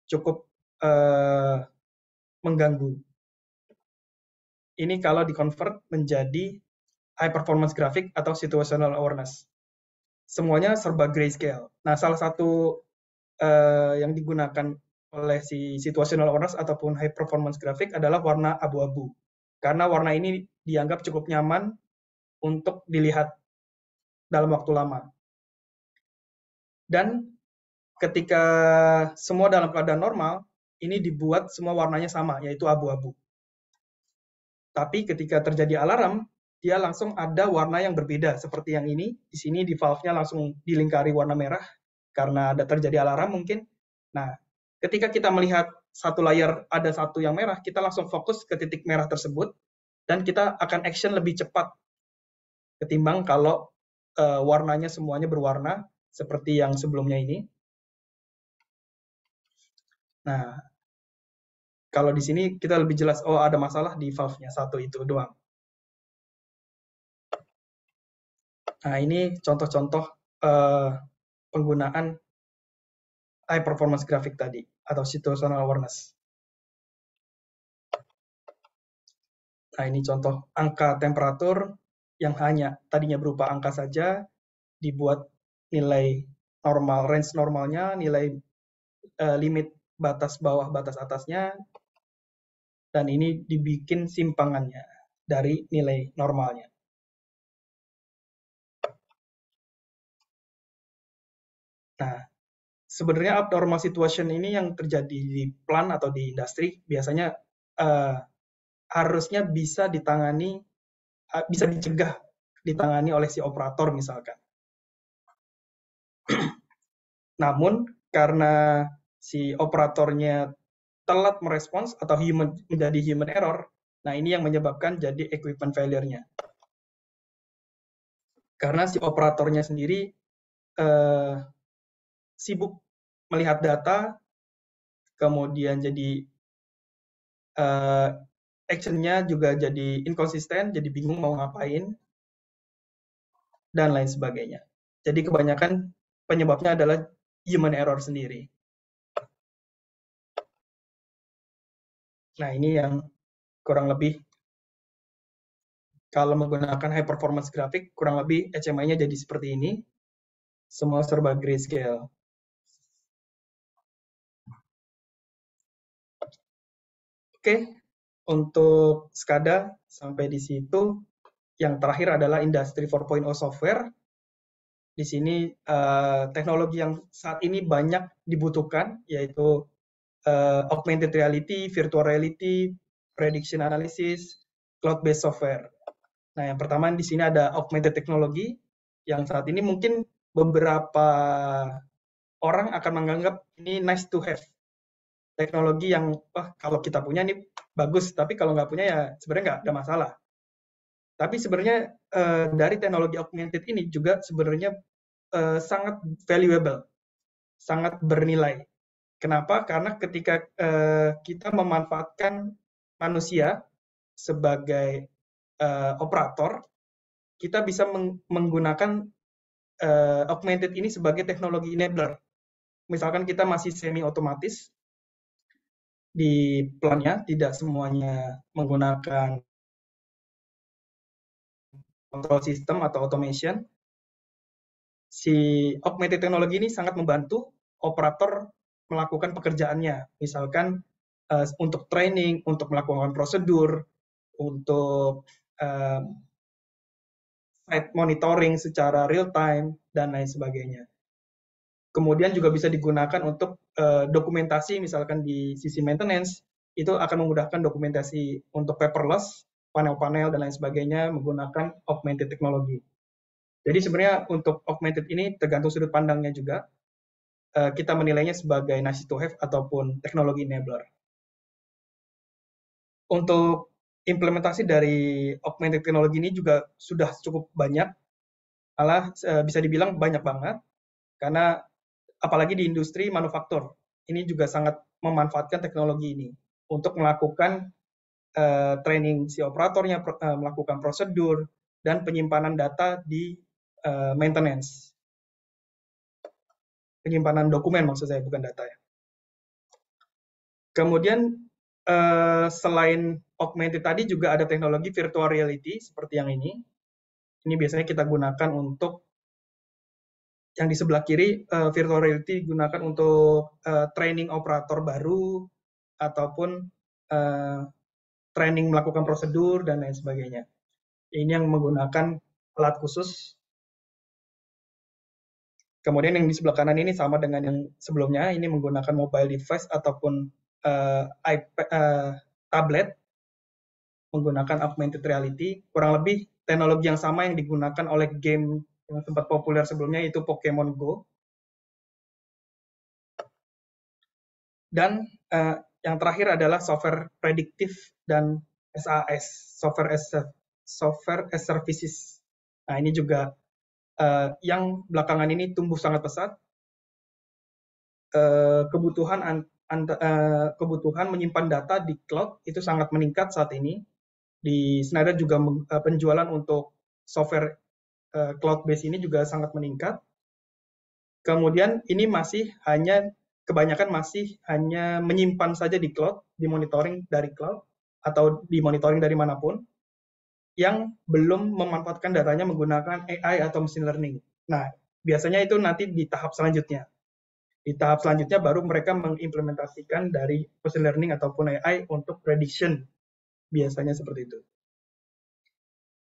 cukup mengganggu. Ini kalau di-convert menjadi high performance graphic atau situational awareness. Semuanya serba grayscale. Nah, salah satu yang digunakan oleh si situational awareness ataupun high performance graphic adalah warna abu-abu. Karena warna ini dianggap cukup nyaman untuk dilihat dalam waktu lama. Dan ketika semua dalam keadaan normal, ini dibuat semua warnanya sama, yaitu abu-abu. Tapi ketika terjadi alarm, dia langsung ada warna yang berbeda, seperti yang ini. Di sini di valve-nya langsung dilingkari warna merah, karena ada terjadi alarm mungkin. Nah, ketika kita melihat satu layar ada satu yang merah, kita langsung fokus ke titik merah tersebut, dan kita akan action lebih cepat ketimbang kalau warnanya semuanya berwarna, seperti yang sebelumnya ini. Nah, kalau di sini kita lebih jelas, oh ada masalah di valve-nya, satu itu doang. Nah, ini contoh-contoh penggunaan high performance graphic tadi, atau situational awareness. Nah, ini contoh angka temperatur yang hanya tadinya berupa angka saja, dibuat nilai normal, range normalnya, nilai limit batas bawah, batas atasnya, dan ini dibikin simpangannya dari nilai normalnya. Nah, sebenarnya abnormal situation ini yang terjadi di plant atau di industri biasanya harusnya bisa ditangani, bisa dicegah ditangani oleh si operator misalkan. Namun karena si operatornya telat merespons atau menjadi human error, nah ini yang menyebabkan jadi equipment failure-nya. Karena si operatornya sendiri sibuk melihat data, kemudian jadi action-nya juga jadi inkonsisten, jadi bingung mau ngapain, dan lain sebagainya. Jadi kebanyakan penyebabnya adalah human error sendiri. Nah, ini yang kurang lebih kalau menggunakan high performance graphic, kurang lebih HMI-nya jadi seperti ini. Semua serba grayscale. Oke, untuk SCADA sampai di situ. Yang terakhir adalah Industry 4.0 software. Di sini teknologi yang saat ini banyak dibutuhkan, yaitu augmented reality, virtual reality, prediction analysis, cloud-based software. Nah, yang pertama di sini ada augmented technology, yang saat ini mungkin beberapa orang akan menganggap ini nice to have. Teknologi yang, kalau kita punya ini bagus, tapi kalau nggak punya ya sebenarnya nggak ada masalah. Tapi sebenarnya dari teknologi augmented ini juga sebenarnya sangat valuable, sangat bernilai. Kenapa? Karena ketika kita memanfaatkan manusia sebagai operator, kita bisa menggunakan augmented ini sebagai teknologi enabler. Misalkan kita masih semi otomatis di plannya, tidak semuanya menggunakan control system atau automation. Si augmented technology ini sangat membantu operator melakukan pekerjaannya. Misalkan untuk training, untuk melakukan prosedur, untuk site monitoring secara real time, dan lain sebagainya. Kemudian juga bisa digunakan untuk dokumentasi, misalkan di sisi maintenance, itu akan memudahkan dokumentasi untuk paperless, panel-panel, dan lain sebagainya menggunakan augmented technology. Jadi sebenarnya untuk augmented ini tergantung sudut pandangnya juga, kita menilainya sebagai nice to have ataupun teknologi enabler. Untuk implementasi dari augmented technology ini juga sudah cukup banyak, malah bisa dibilang banyak banget, karena apalagi di industri manufaktur, ini juga sangat memanfaatkan teknologi ini untuk melakukan training si operatornya, melakukan prosedur, dan penyimpanan data di maintenance. Penyimpanan dokumen maksud saya, bukan data ya. Kemudian selain augmented tadi juga ada teknologi virtual reality seperti yang ini. Ini biasanya kita gunakan untuk yang di sebelah kiri, virtual reality digunakan untuk training operator baru ataupun training melakukan prosedur dan lain sebagainya. Ini yang menggunakan alat khusus. Kemudian yang di sebelah kanan ini sama dengan yang sebelumnya, ini menggunakan mobile device ataupun iPad, tablet menggunakan augmented reality. Kurang lebih teknologi yang sama yang digunakan oleh game yang sempat populer sebelumnya, yaitu Pokemon Go. Dan yang terakhir adalah software prediktif dan SaaS, software as services. Nah, ini juga yang belakangan ini tumbuh sangat pesat. Kebutuhan menyimpan data di cloud itu sangat meningkat saat ini. Di Schneider juga penjualan untuk software cloud-based ini juga sangat meningkat. Kemudian ini kebanyakan masih hanya menyimpan saja di cloud, dimonitoring dari cloud, atau dimonitoring dari manapun, yang belum memanfaatkan datanya menggunakan AI atau machine learning. Nah, biasanya itu nanti di tahap selanjutnya. Di tahap selanjutnya baru mereka mengimplementasikan dari machine learning ataupun AI untuk prediction. Biasanya seperti itu.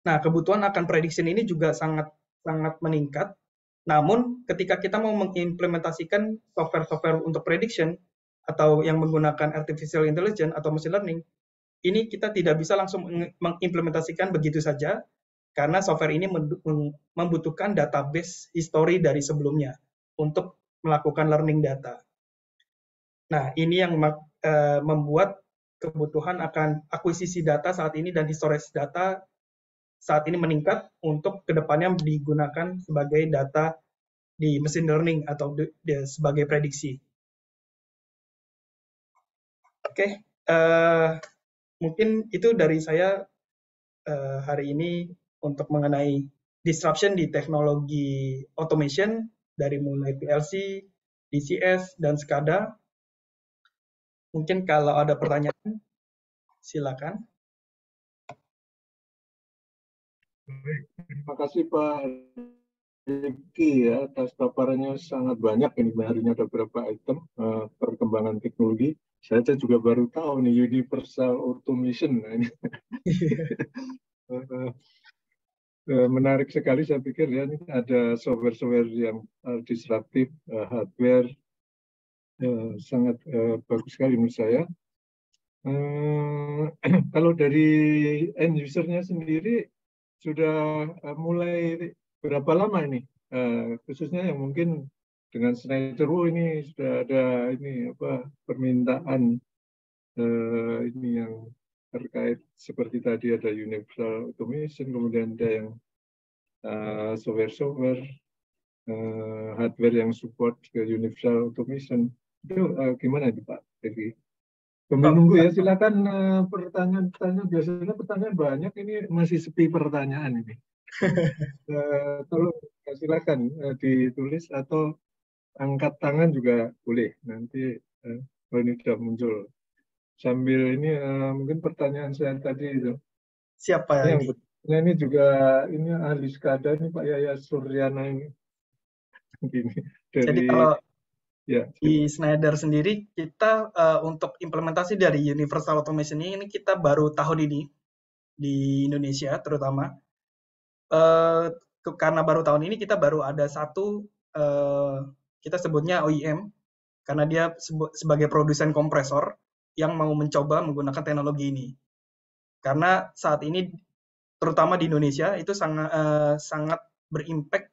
Nah, kebutuhan akan prediction ini juga sangat meningkat. Namun, ketika kita mau mengimplementasikan software-software untuk prediction atau yang menggunakan artificial intelligence atau machine learning, ini kita tidak bisa langsung mengimplementasikan begitu saja, karena software ini membutuhkan database history dari sebelumnya untuk melakukan learning data. Nah, ini yang membuat kebutuhan akan akuisisi data saat ini dan storage data saat ini meningkat untuk kedepannya digunakan sebagai data di machine learning atau sebagai prediksi. Oke, mungkin itu dari saya hari ini untuk mengenai disruption di teknologi automation dari mulai PLC, DCS, dan SCADA. Mungkin kalau ada pertanyaan, silakan. Terima kasih Pak Riki ya atas paparannya, sangat banyak ini, hari ini ada beberapa item perkembangan teknologi. Saya juga baru tahu nih universal automation. Nah, ini menarik sekali, saya pikir ya, ini ada software-software yang disruptif, hardware sangat bagus sekali menurut saya. Kalau dari end user-nya sendiri sudah mulai berapa lama ini? Khususnya yang mungkin dengan Schneider, ini sudah ada ini apa permintaan ini yang terkait seperti tadi ada universal automation, kemudian ada yang software hardware yang support ke universal automation. Itu gimana itu Pak? Jadi sambil nunggu ya, silakan pertanyaan-pertanyaan. Biasanya pertanyaan banyak, ini masih sepi pertanyaan ini. Tolong silakan ditulis atau angkat tangan juga boleh. Nanti kalau ini sudah muncul. Sambil ini mungkin pertanyaan saya tadi itu. Siapa Ini yang ini? bertanya ini juga ini ahli SCADA ini Pak Yaya Suryana ini. Gini, Jadi dari kalau ya. di Schneider sendiri kita untuk implementasi dari Universal Automation ini kita baru tahun ini di Indonesia terutama. Karena baru tahun ini kita baru ada satu kita sebutnya OEM karena dia sebagai produsen kompresor yang mau mencoba menggunakan teknologi ini. Karena saat ini terutama di Indonesia itu sangat berimpact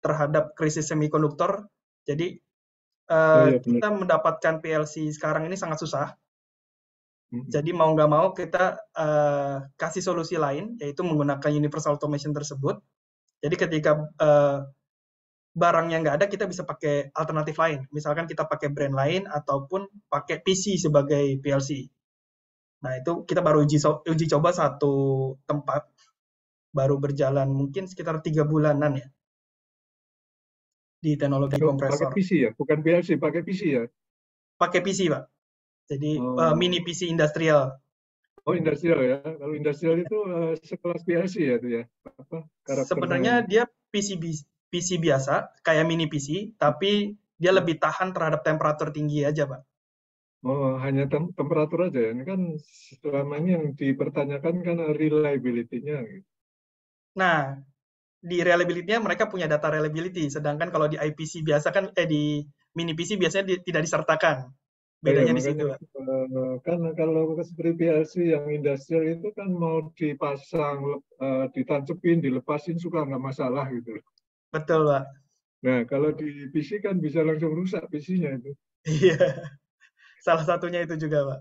terhadap krisis semikonduktor. Jadi Oh ya benar. kita mendapatkan PLC sekarang ini sangat susah. Mm-mm. Jadi mau nggak mau kita kasih solusi lain, yaitu menggunakan universal automation tersebut. Jadi ketika barangnya nggak ada, kita bisa pakai alternatif lain. Misalkan kita pakai brand lain ataupun pakai PC sebagai PLC. Nah itu kita baru uji coba satu tempat, baru berjalan mungkin sekitar 3 bulanan ya di teknologi Pakai kompresor. PC ya, bukan PLC, pakai PC ya. Pakai PC Pak. Jadi mini Oh, PC industrial. oh industrial ya. Kalau industrial itu sekelas PLC ya itu ya. Apa karakternya Sebenarnya ini? dia PC biasa, kayak mini PC, tapi dia lebih tahan terhadap temperatur tinggi aja, Pak. Oh, hanya temperatur aja ya. Ini kan selama ini yang dipertanyakan kan reliability-nya gitu. Nah, di reliability-nya mereka punya data reliability, sedangkan kalau di IPC biasa kan, di mini PC biasanya tidak disertakan. Oh ya, Bedanya di situ, makanya Pak. kan kalau seperti PLC yang industrial itu kan mau dipasang, ditancepin, dilepasin suka nggak masalah gitu. Betul, Pak. Nah, kalau di PC kan bisa langsung rusak PC-nya itu. Iya, salah satunya itu juga, Pak.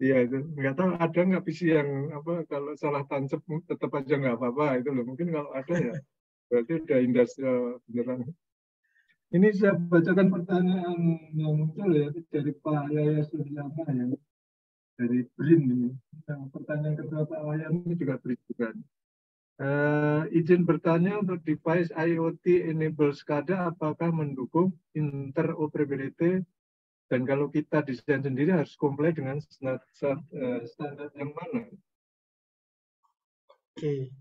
Iya itu nggak tahu ada nggak PC yang apa kalau salah tancap tetap aja nggak apa-apa itu loh. Mungkin kalau ada ya berarti udah industrial beneran. Ini saya bacakan pertanyaan yang muncul ya itu dari Pak Yaya Suryana ya, dari BRIN ini. Yang pertanyaan kedua Pak Wayan ini juga BRIN juga. Izin bertanya, untuk device IoT enable SCADA apakah mendukung interoperability, dan kalau kita desain sendiri harus comply dengan standar yang mana? Oke.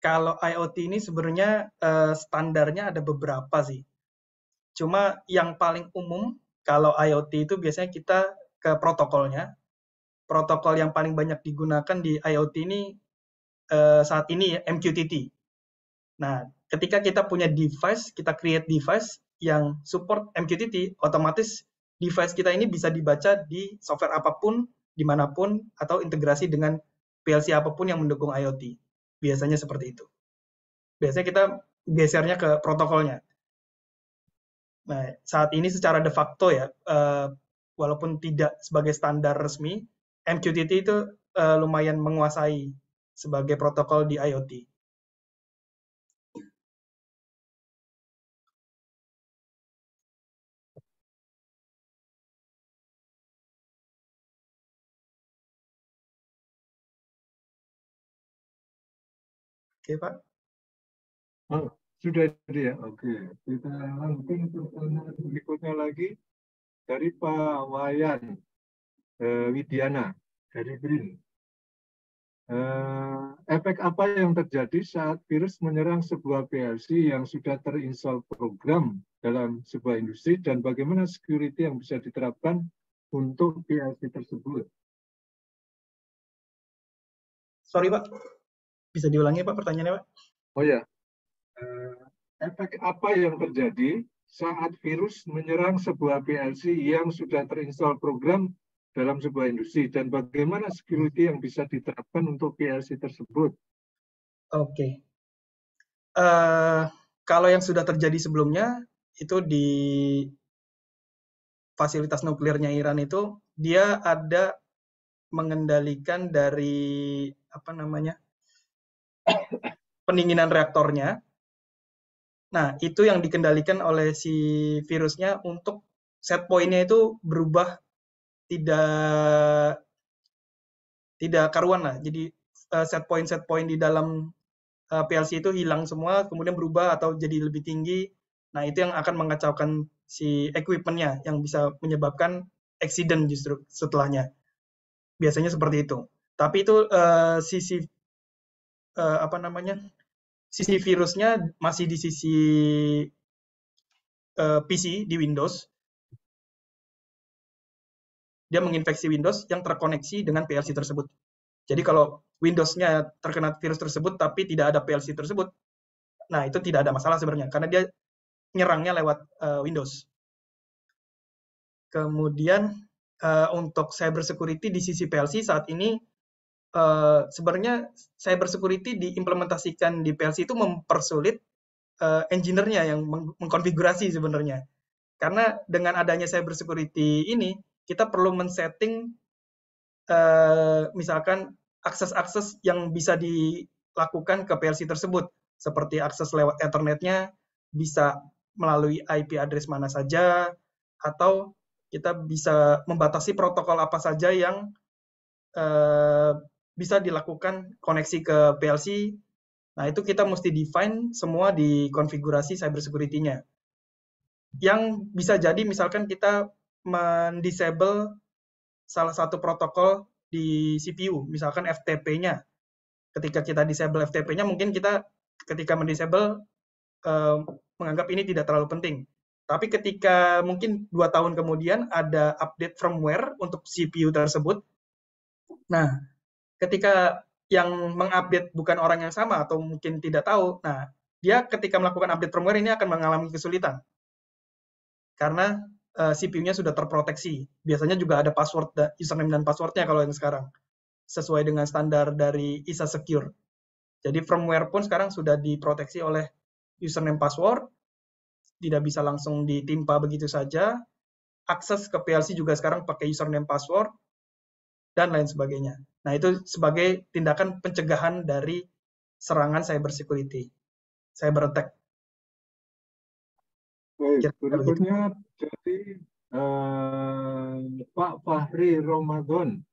Kalau IoT ini sebenarnya standarnya ada beberapa sih. Cuma yang paling umum kalau IoT itu biasanya kita ke protokolnya. Protokol yang paling banyak digunakan di IoT ini saat ini ya, MQTT. Nah, ketika kita punya device, kita create device yang support MQTT, otomatis device kita ini bisa dibaca di software apapun, dimanapun, atau integrasi dengan PLC apapun yang mendukung IoT. Biasanya seperti itu. Biasanya kita gesernya ke protokolnya. Nah, saat ini secara de facto ya, walaupun tidak sebagai standar resmi, MQTT itu lumayan menguasai sebagai protokol di IoT. Oke, Pak. Oh, sudah ada ya? Oke. Kita langsung pertanyaan berikutnya lagi dari Pak Wayan Widiana dari BRIN. Efek apa yang terjadi saat virus menyerang sebuah PLC yang sudah terinstall program dalam sebuah industri, dan bagaimana security yang bisa diterapkan untuk PLC tersebut? Sorry, Pak. Bisa diulangi, Pak, pertanyaannya, Pak? Oh ya, efek apa yang terjadi saat virus menyerang sebuah PLC yang sudah terinstall program dalam sebuah industri dan bagaimana security yang bisa diterapkan untuk PLC tersebut? Oke. Kalau yang sudah terjadi sebelumnya itu di fasilitas nuklirnya Iran itu dia ada mengendalikan dari apa namanya pendinginan reaktornya. Nah, itu yang dikendalikan oleh si virusnya untuk set point-nya itu berubah tidak tidak karuan lah. Jadi set point di dalam PLC itu hilang semua, kemudian berubah atau jadi lebih tinggi. Nah, itu yang akan mengacaukan si equipment-nya yang bisa menyebabkan accident justru setelahnya. Biasanya seperti itu. Tapi itu sisi apa namanya? Sisi virusnya masih di sisi PC di Windows. Dia menginfeksi Windows yang terkoneksi dengan PLC tersebut. Jadi kalau Windows-nya terkena virus tersebut tapi tidak ada PLC tersebut, nah itu tidak ada masalah sebenarnya karena dia nyerangnya lewat Windows. Kemudian untuk cyber security di sisi PLC saat ini sebenarnya cyber security diimplementasikan di PLC itu mempersulit engineer-nya yang mengkonfigurasi sebenarnya. Karena dengan adanya cyber security ini kita perlu men-setting misalkan akses-akses yang bisa dilakukan ke PLC tersebut, seperti akses lewat Ethernet-nya, bisa melalui IP address mana saja, atau kita bisa membatasi protokol apa saja yang bisa dilakukan koneksi ke PLC. Nah, itu kita mesti define semua di konfigurasi cyber security-nya. Yang bisa jadi misalkan kita mendisable salah satu protokol di CPU, misalkan FTP-nya. Ketika kita disable FTP-nya, mungkin kita ketika mendisable menganggap ini tidak terlalu penting. Tapi ketika mungkin 2 tahun kemudian ada update firmware untuk CPU tersebut, nah ketika yang mengupdate bukan orang yang sama atau mungkin tidak tahu, nah dia ketika melakukan update firmware ini akan mengalami kesulitan. Karena CPU-nya sudah terproteksi. Biasanya juga ada password, username dan password-nya kalau yang sekarang. Sesuai dengan standar dari ISA Secure. Jadi firmware pun sekarang sudah diproteksi oleh username password, tidak bisa langsung ditimpa begitu saja. Akses ke PLC juga sekarang pakai username password, dan lain sebagainya. Nah, itu sebagai tindakan pencegahan dari serangan cyber security, cyber attack. Baik, berikutnya dari Pak Fahri Ramadan.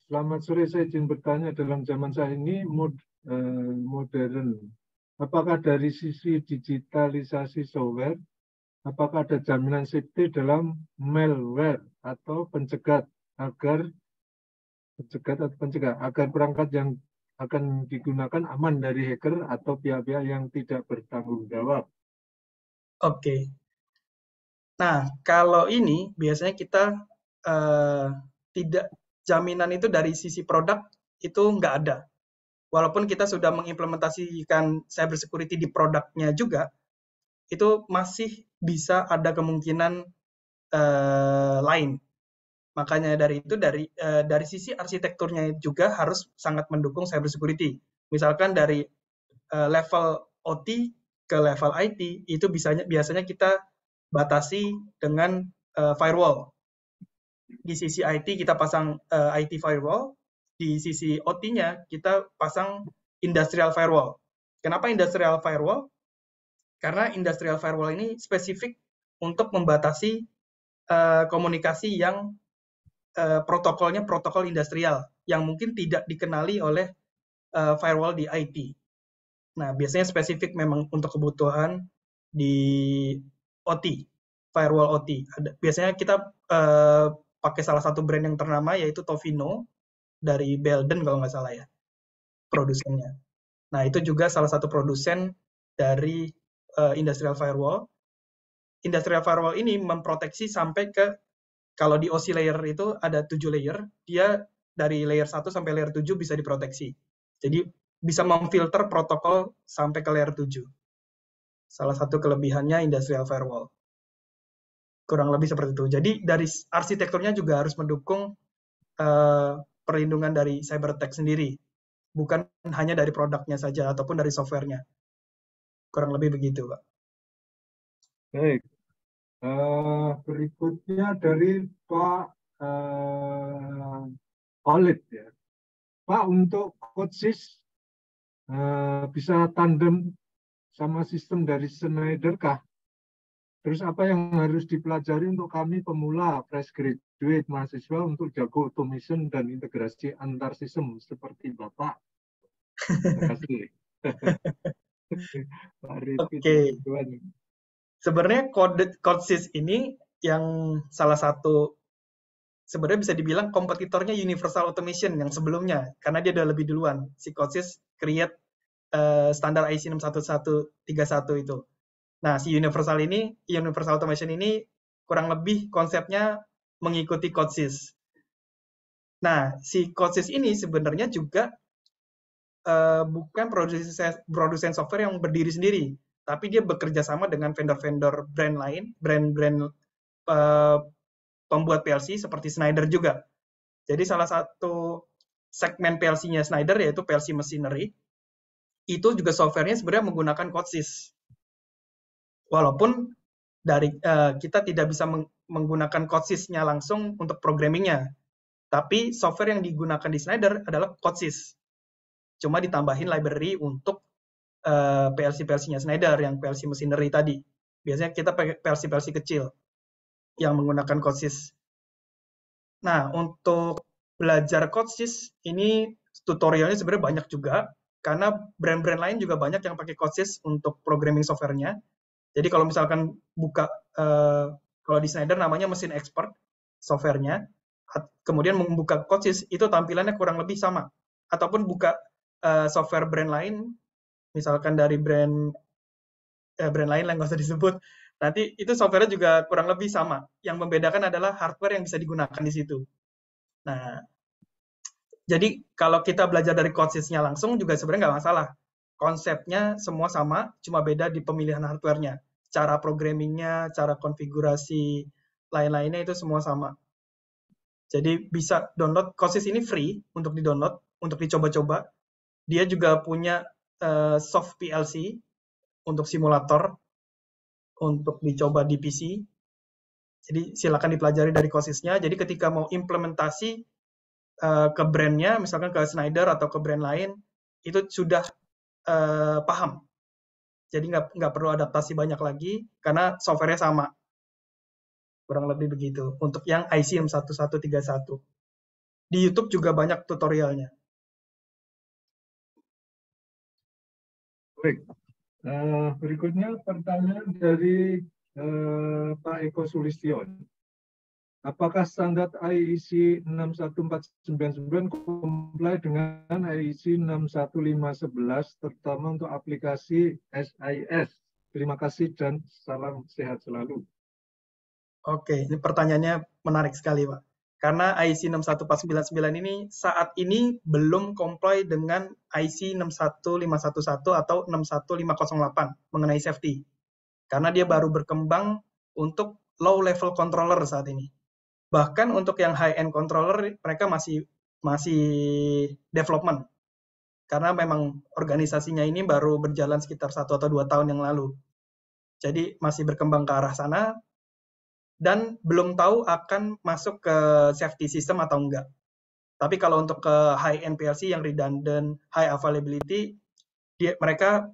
Selamat sore, saya izin bertanya, dalam zaman saat ini modern, apakah dari sisi digitalisasi software, apakah ada jaminan safety dalam malware atau pencegat agar perangkat yang akan digunakan aman dari hacker atau pihak-pihak yang tidak bertanggung jawab? Oke. Nah, kalau ini biasanya kita tidak jaminan itu dari sisi produk itu nggak ada. Walaupun kita sudah mengimplementasikan cyber security di produknya juga, itu masih bisa ada kemungkinan lain. Makanya dari itu dari sisi arsitekturnya juga harus sangat mendukung cyber security. Misalkan dari level OT ke level IT itu biasanya kita batasi dengan firewall. Di sisi IT kita pasang IT firewall, di sisi OT-nya kita pasang industrial firewall. Kenapa industrial firewall? Karena industrial firewall ini spesifik untuk membatasi komunikasi yang protokolnya protokol industrial yang mungkin tidak dikenali oleh firewall di IT. Nah, biasanya spesifik memang untuk kebutuhan di OT, firewall OT. Biasanya kita pakai salah satu brand yang ternama yaitu Tovino dari Belden kalau nggak salah ya, produsennya. Nah, itu juga salah satu produsen dari industrial firewall. Industrial firewall ini memproteksi sampai ke, kalau di OC layer itu ada 7 layer, dia dari layer 1 sampai layer 7 bisa diproteksi. Jadi bisa memfilter protokol sampai ke layer 7. Salah satu kelebihannya industrial firewall. Kurang lebih seperti itu. Jadi dari arsitekturnya juga harus mendukung perlindungan dari cyber attack sendiri, bukan hanya dari produknya saja ataupun dari softwarenya. Kurang lebih begitu, Pak. Baik. Berikutnya dari Pak Khalid ya. Pak, untuk CodeSys bisa tandem sama sistem dari Schneider kah? Terus apa yang harus dipelajari untuk kami pemula, fresh graduate, mahasiswa untuk jago automation dan integrasi antar sistem seperti Bapak? Terima kasih. Pak Rifit, Oke. Tuhan. Sebenarnya CodeSys ini yang salah satu sebenarnya bisa dibilang kompetitornya Universal Automation yang sebelumnya, karena dia udah lebih duluan. Si CodeSys create standar IC 61131 itu. Nah, si Universal Automation ini kurang lebih konsepnya mengikuti CodeSys. Nah, si CodeSys ini sebenarnya juga bukan produsen software yang berdiri sendiri, tapi dia bekerja sama dengan vendor-vendor brand lain, brand-brand pembuat PLC seperti Schneider juga. Jadi salah satu segmen PLC-nya Schneider yaitu PLC Machinery, itu juga softwarenya sebenarnya menggunakan CodeSys. Walaupun dari kita tidak bisa menggunakan CodeSys-nya langsung untuk programmingnya, tapi software yang digunakan di Schneider adalah CodeSys. Cuma ditambahin library untuk PLC-PLC-nya Schneider yang PLC Machinery tadi. Biasanya kita pakai PLC-PLC kecil yang menggunakan CodeSys. Nah, untuk belajar CodeSys ini tutorialnya sebenarnya banyak juga, karena brand-brand lain juga banyak yang pakai CodeSys untuk programming software-nya. Jadi kalau misalkan buka, kalau di Schneider namanya mesin expert software-nya, kemudian membuka CodeSys, itu tampilannya kurang lebih sama. Ataupun buka software brand lain, misalkan dari brand lain lah nggak usah disebut, nanti itu software-nya juga kurang lebih sama. Yang membedakan adalah hardware yang bisa digunakan di situ. Nah, jadi kalau kita belajar dari CodeSys-nya langsung juga sebenarnya nggak masalah. Konsepnya semua sama, cuma beda di pemilihan hardware-nya. Cara programming-nya, cara konfigurasi, lain-lainnya itu semua sama. Jadi bisa download, CodeSys ini free untuk di-download, untuk dicoba-coba. Dia juga punya soft PLC untuk simulator, untuk dicoba di PC. Jadi silakan dipelajari dari CodeSys-nya. Jadi ketika mau implementasi ke brand-nya, misalkan ke Schneider atau ke brand lain, itu sudah paham. Jadi nggak perlu adaptasi banyak lagi, karena software-nya sama. Kurang lebih begitu. Untuk yang IC 61131. Di YouTube juga banyak tutorialnya. Baik. Berikutnya pertanyaan dari Pak Eko Sulistion. Apakah standar IEC 61499 comply dengan IEC 61511 terutama untuk aplikasi SIS? Terima kasih dan salam sehat selalu. Oke, ini pertanyaannya menarik sekali, Pak. Karena IEC 61499 ini saat ini belum comply dengan IEC 61511 atau 61508 mengenai safety. Karena dia baru berkembang untuk low level controller saat ini. Bahkan untuk yang high end controller mereka masih development. Karena memang organisasinya ini baru berjalan sekitar 1 atau 2 tahun yang lalu. Jadi masih berkembang ke arah sana dan belum tahu akan masuk ke safety system atau enggak. Tapi kalau untuk ke high end PLC yang redundant, high availability, mereka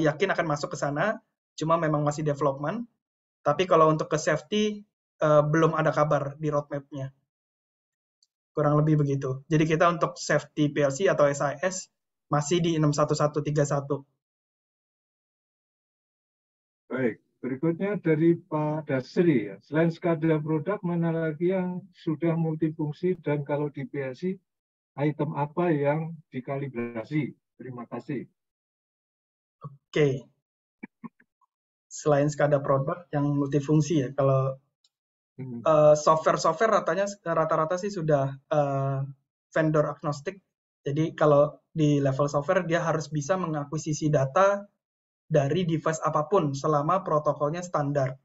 yakin akan masuk ke sana, cuma memang masih development. Tapi kalau untuk ke safety, belum ada kabar di roadmap-nya. Kurang lebih begitu. Jadi kita untuk safety PLC atau SIS masih di 61131. Baik, berikutnya dari Pak Dasri. Selain SCADA produk, mana lagi yang sudah multifungsi dan kalau di PLC, item apa yang dikalibrasi? Terima kasih. Oke. Selain SCADA produk yang multifungsi ya, kalau software-software rata-rata sih sudah vendor agnostic. Jadi kalau di level software dia harus bisa mengakuisisi data dari device apapun selama protokolnya standar.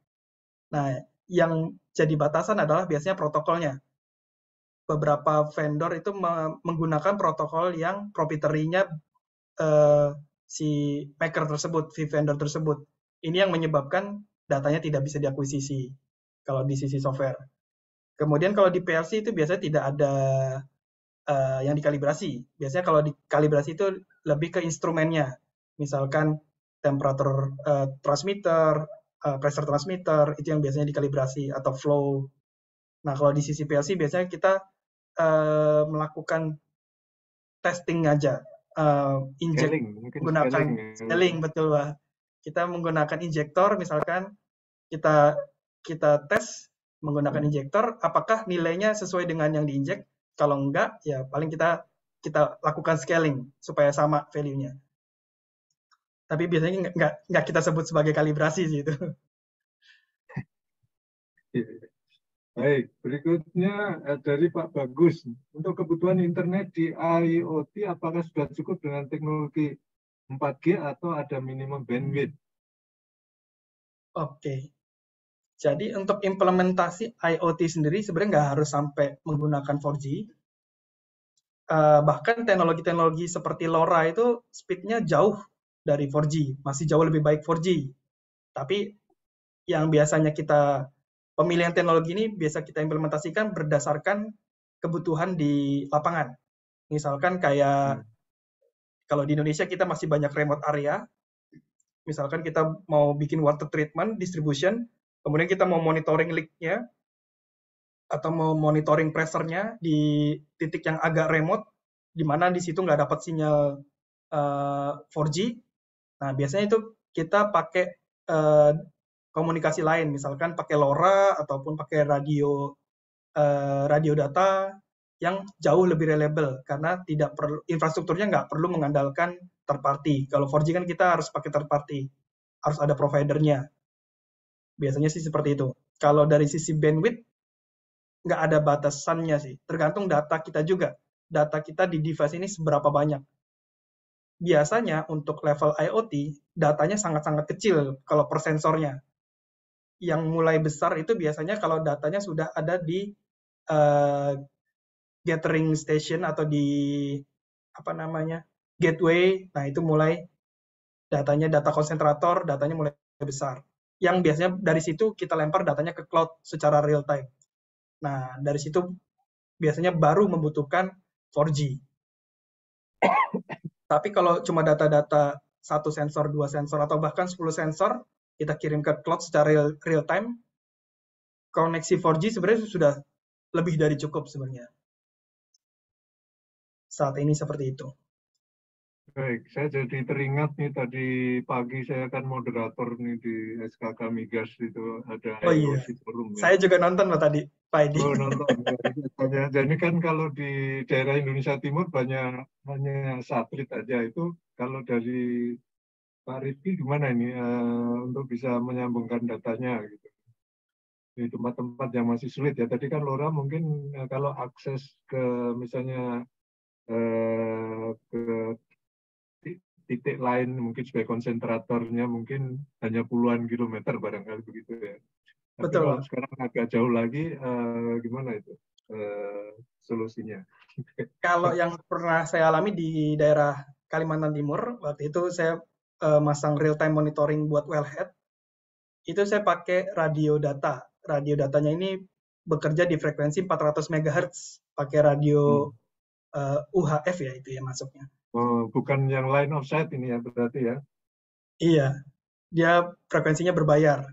Nah, yang jadi batasan adalah biasanya protokolnya. Beberapa vendor itu menggunakan protokol yang proprietary-nya si maker tersebut, si vendor tersebut. Ini yang menyebabkan datanya tidak bisa diakuisisi kalau di sisi software. Kemudian kalau di PLC itu biasanya tidak ada yang dikalibrasi. Biasanya kalau dikalibrasi itu lebih ke instrumennya. Misalkan temperatur transmitter, pressure transmitter, itu yang biasanya dikalibrasi, atau flow. Nah, kalau di sisi PLC biasanya kita melakukan testing aja, inject Scaling, mungkin menggunakan scaling ya. scaling, betul Pak. Kita menggunakan injektor, misalkan kita kita tes menggunakan injektor, apakah nilainya sesuai dengan yang diinjek? Kalau enggak, ya paling kita kita lakukan scaling supaya sama value-nya. Tapi biasanya nggak kita sebut sebagai kalibrasi sih itu. Baik, berikutnya dari Pak Bagus. Untuk kebutuhan internet di IoT, apakah sudah cukup dengan teknologi 4G atau ada minimum bandwidth? Oke. Jadi untuk implementasi IoT sendiri sebenarnya nggak harus sampai menggunakan 4G. Bahkan teknologi-teknologi seperti LoRa itu speed-nya jauh dari 4G, masih jauh lebih baik 4G. Tapi yang biasanya pemilihan teknologi ini biasa kita implementasikan berdasarkan kebutuhan di lapangan. Misalkan kayak kalau di Indonesia kita masih banyak remote area, misalkan kita mau bikin water treatment distribution, kemudian kita mau monitoring leak-nya atau mau monitoring pressure-nya di titik yang agak remote, di mana di situ nggak dapat sinyal 4G. Nah, biasanya itu kita pakai komunikasi lain, misalkan pakai LoRa ataupun pakai radio data yang jauh lebih reliable karena tidak perlu infrastrukturnya nggak perlu mengandalkan third party. Kalau 4G kan kita harus pakai third party, harus ada providernya. Biasanya sih seperti itu. Kalau dari sisi bandwidth nggak ada batasannya sih, tergantung data kita juga. Data kita di device ini seberapa banyak. Biasanya untuk level IoT, datanya sangat-sangat kecil kalau per sensornya. Yang mulai besar itu biasanya kalau datanya sudah ada di uh, gathering station atau di apa namanya gateway. Nah itu mulai data konsentrator, datanya mulai besar. Yang biasanya dari situ kita lempar datanya ke cloud secara real time. Nah dari situ biasanya baru membutuhkan 4G. Tapi kalau cuma data-data satu sensor, dua sensor, atau bahkan 10 sensor, kita kirim ke cloud secara real time, koneksi 4G sebenarnya sudah lebih dari cukup sebenarnya. Saat ini seperti itu. Baik, saya jadi teringat nih tadi pagi saya kan moderator nih di SKK Migas itu ada Oh iya, IoT Forum ya. saya juga nonton loh tadi, Pak Edi. Oh nonton. Jadi kan kalau di daerah Indonesia Timur banyak hanya satelit aja itu. Kalau dari Pak Rifki gimana ini untuk bisa menyambungkan datanya gitu di tempat-tempat yang masih sulit ya. Tadi kan Laura mungkin kalau akses ke misalnya ke titik lain mungkin sebagai konsentratornya mungkin hanya puluhan kilometer barangkali begitu ya. Tapi Betul, kalau Pak. sekarang agak jauh lagi, gimana itu solusinya? Kalau yang pernah saya alami di daerah Kalimantan Timur, waktu itu saya masang real time monitoring buat wellhead, itu saya pakai radio data. Radio datanya ini bekerja di frekuensi 400 MHz, pakai radio Hmm. UHF ya itu ya masuknya. Oh, bukan yang line of sight ini ya berarti ya? Iya, dia frekuensinya berbayar.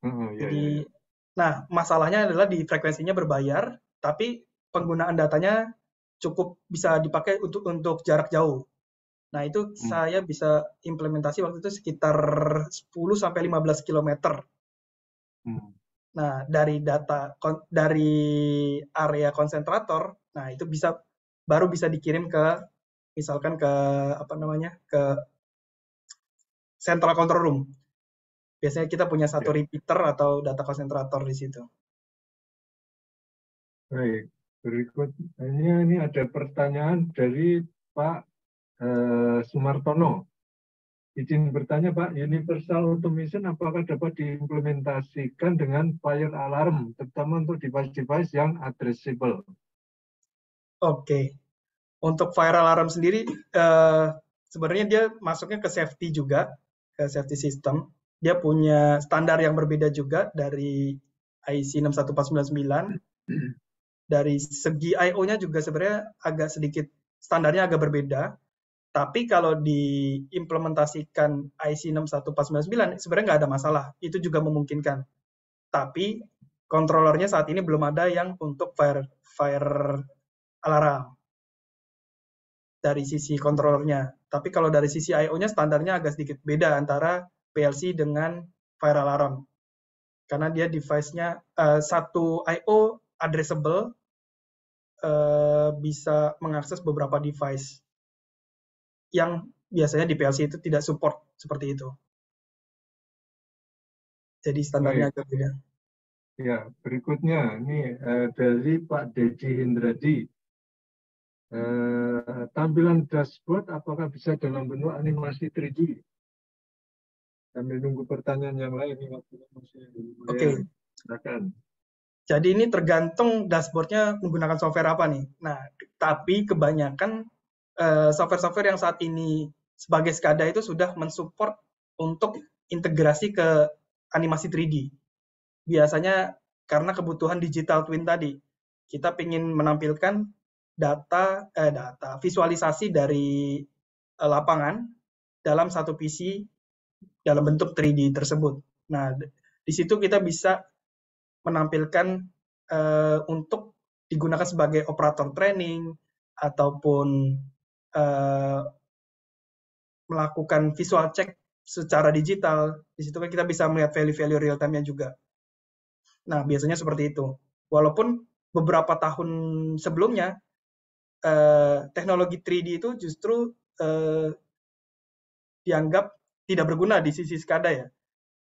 Iya, iya, Jadi, iya. nah masalahnya adalah di frekuensinya berbayar, tapi penggunaan datanya cukup bisa dipakai untuk jarak jauh. Nah, itu Hmm. saya bisa implementasi waktu itu sekitar 10 sampai 15 kilometer. Hmm. Nah, dari area konsentrator, nah itu baru bisa dikirim ke misalkan ke apa namanya? Ke central control room. Biasanya kita punya satu Ya, repeater atau data konsentrator di situ. baik. Berikutnya ini ada pertanyaan dari Pak Sumartono. Izin bertanya Pak, Universal Automation apakah dapat diimplementasikan dengan fire alarm, terutama untuk device-device yang addressable? Oke, untuk fire alarm sendiri sebenarnya dia masuknya ke safety juga, ke safety system. Dia punya standar yang berbeda juga dari IEC 61499. Dari segi I/O-nya juga sebenarnya agak sedikit standarnya agak berbeda. Tapi kalau diimplementasikan IEC 61499 sebenarnya nggak ada masalah. Itu juga memungkinkan. Tapi controllernya saat ini belum ada yang untuk fire alarm dari sisi controllernya. Tapi kalau dari sisi I/O-nya standarnya agak sedikit beda antara PLC dengan fire alarm. Karena dia device-nya satu I/O addressable bisa mengakses beberapa device yang biasanya di PLC itu tidak support seperti itu. Jadi standarnya Baik, agak beda. ya berikutnya ini dari Pak Dedi Hindradi. Tampilan dashboard apakah bisa dalam bentuk animasi 3D? Sambil nunggu pertanyaan yang lain ini waktunya masih lumayan. Oke, Silakan. jadi ini tergantung dashboardnya menggunakan software apa nih. Nah, tapi kebanyakan software-software yang saat ini sebagai SCADA itu sudah mensupport untuk integrasi ke animasi 3D. Biasanya karena kebutuhan digital twin tadi, kita ingin menampilkan data visualisasi dari lapangan dalam satu PC dalam bentuk 3D tersebut. Nah, di situ kita bisa menampilkan untuk digunakan sebagai operator training ataupun melakukan visual check secara digital. Di situ kan kita bisa melihat value-value real time-nya juga. Nah, biasanya seperti itu. Walaupun beberapa tahun sebelumnya teknologi 3D itu justru dianggap tidak berguna di sisi SCADA ya.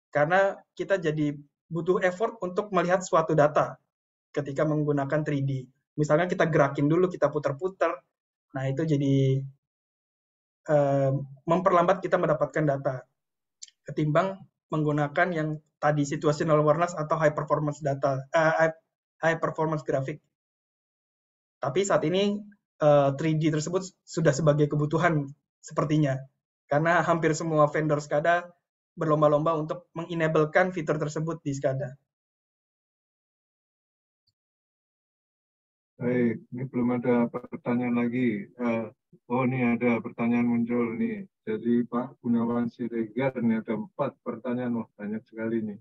Karena kita jadi butuh effort untuk melihat suatu data ketika menggunakan 3D. Misalnya kita gerakin dulu, kita putar-putar. Nah, itu jadi memperlambat kita mendapatkan data ketimbang menggunakan yang tadi situational awareness atau high performance data, high performance grafik. Tapi saat ini 3D tersebut sudah sebagai kebutuhan sepertinya. Karena hampir semua vendor SCADA berlomba-lomba untuk mengenablekan fitur tersebut di SCADA. Baik, ini belum ada pertanyaan lagi. Oh, ini ada pertanyaan muncul nih. Jadi Pak Gunawan Siregar, ini ada 4 pertanyaan. Wah, banyak sekali nih.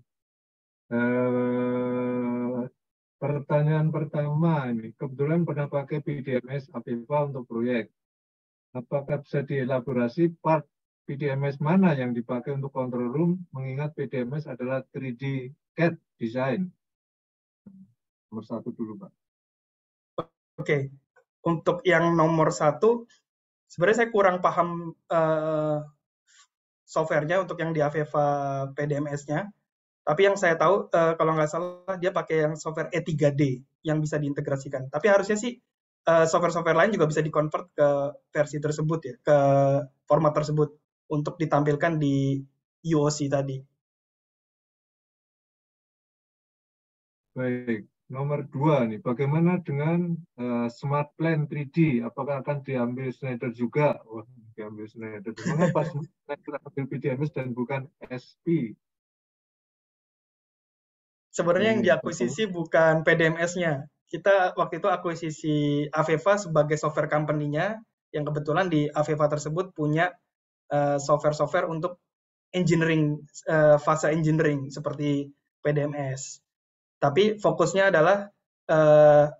Pertanyaan pertama ini, kebetulan pernah pakai PDMS AVEVA untuk proyek. Apakah bisa dielaborasi part PDMS mana yang dipakai untuk control room, mengingat PDMS adalah 3D CAD design? Nomor 1 dulu, Pak. Oke, untuk yang nomor 1, sebenarnya saya kurang paham softwarenya untuk yang di AVEVA PDMS-nya. Tapi yang saya tahu, kalau nggak salah dia pakai yang software E3D yang bisa diintegrasikan. Tapi harusnya sih software-software lain juga bisa di-convert ke versi tersebut ya, ke format tersebut untuk ditampilkan di UOC tadi. Baik, nomor 2 nih, bagaimana dengan Smart Plan 3D? Apakah akan diambil Schneider juga? Wah, diambil Schneider. Mengapa Schneider ambil PDMS dan bukan SP? Sebenarnya yang Baik, diakuisisi bukan PDMS-nya. Kita waktu itu akuisisi AVEVA sebagai software company-nya, yang kebetulan di AVEVA tersebut punya software-software untuk engineering, fase engineering seperti PDMS. Tapi fokusnya adalah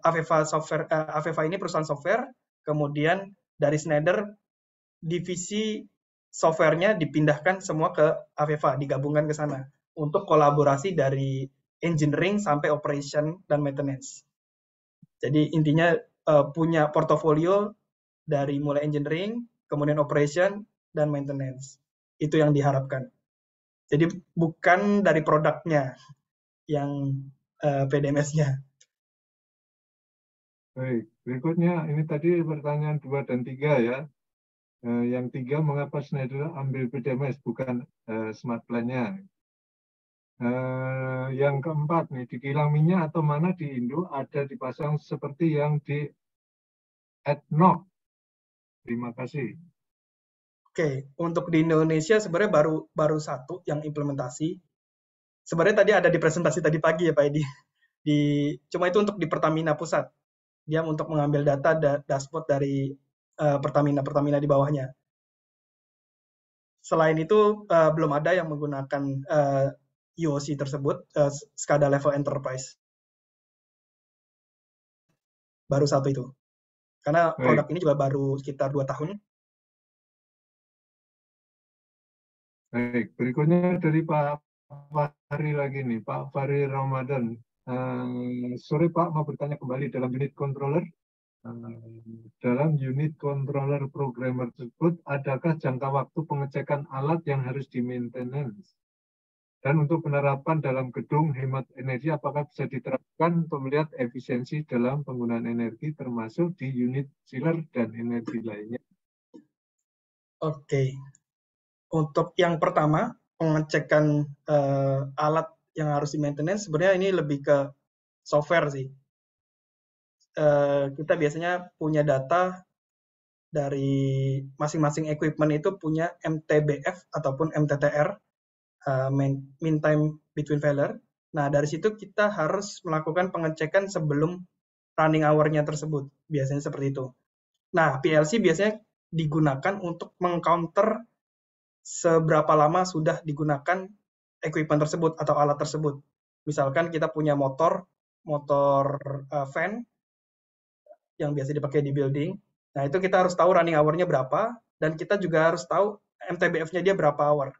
AVEVA ini perusahaan software, kemudian dari Schneider divisi softwarenya dipindahkan semua ke AVEVA, digabungkan ke sana untuk kolaborasi dari engineering sampai operation dan maintenance. Jadi intinya punya portofolio dari mulai engineering, kemudian operation dan maintenance. Itu yang diharapkan. Jadi bukan dari produknya yang PDMS-nya. Baik, berikutnya ini tadi pertanyaan 2 dan 3 ya. Yang tiga, mengapa Schneider ambil PDMS bukan smart plan-nya? Yang keempat nih, di kilang minyak atau mana di Indo ada dipasang seperti yang di ADNOC? Terima kasih. Oke, untuk di Indonesia sebenarnya baru satu yang implementasi. Sebenarnya tadi ada di presentasi tadi pagi ya Pak Edi. Cuma itu untuk di Pertamina Pusat. Dia untuk mengambil data dashboard dari Pertamina di bawahnya. Selain itu belum ada yang menggunakan UOC tersebut, SCADA level enterprise. Baru satu itu. Karena produk ini juga baru sekitar 2 tahun. Baik, berikutnya dari Pak Fahri lagi nih, Pak Fahri Ramadan. Sore Pak, mau bertanya kembali dalam unit controller. Dalam unit controller programmer tersebut, adakah jangka waktu pengecekan alat yang harus di-maintenance? Dan untuk penerapan dalam gedung hemat energi, apakah bisa diterapkan untuk melihat efisiensi dalam penggunaan energi, termasuk di unit chiller dan energi lainnya? Oke. Untuk yang pertama, pengecekan alat yang harus di-maintenance, sebenarnya ini lebih ke software sih. Kita biasanya punya data dari masing-masing equipment itu punya MTBF ataupun MTTR, mean time between failure. Nah, dari situ kita harus melakukan pengecekan sebelum running hour-nya tersebut. Biasanya seperti itu. Nah, PLC biasanya digunakan untuk meng-counter seberapa lama sudah digunakan equipment tersebut atau alat tersebut. Misalkan kita punya motor fan yang biasa dipakai di building. Nah, itu kita harus tahu running hour-nya berapa, dan kita juga harus tahu MTBF-nya dia berapa hour.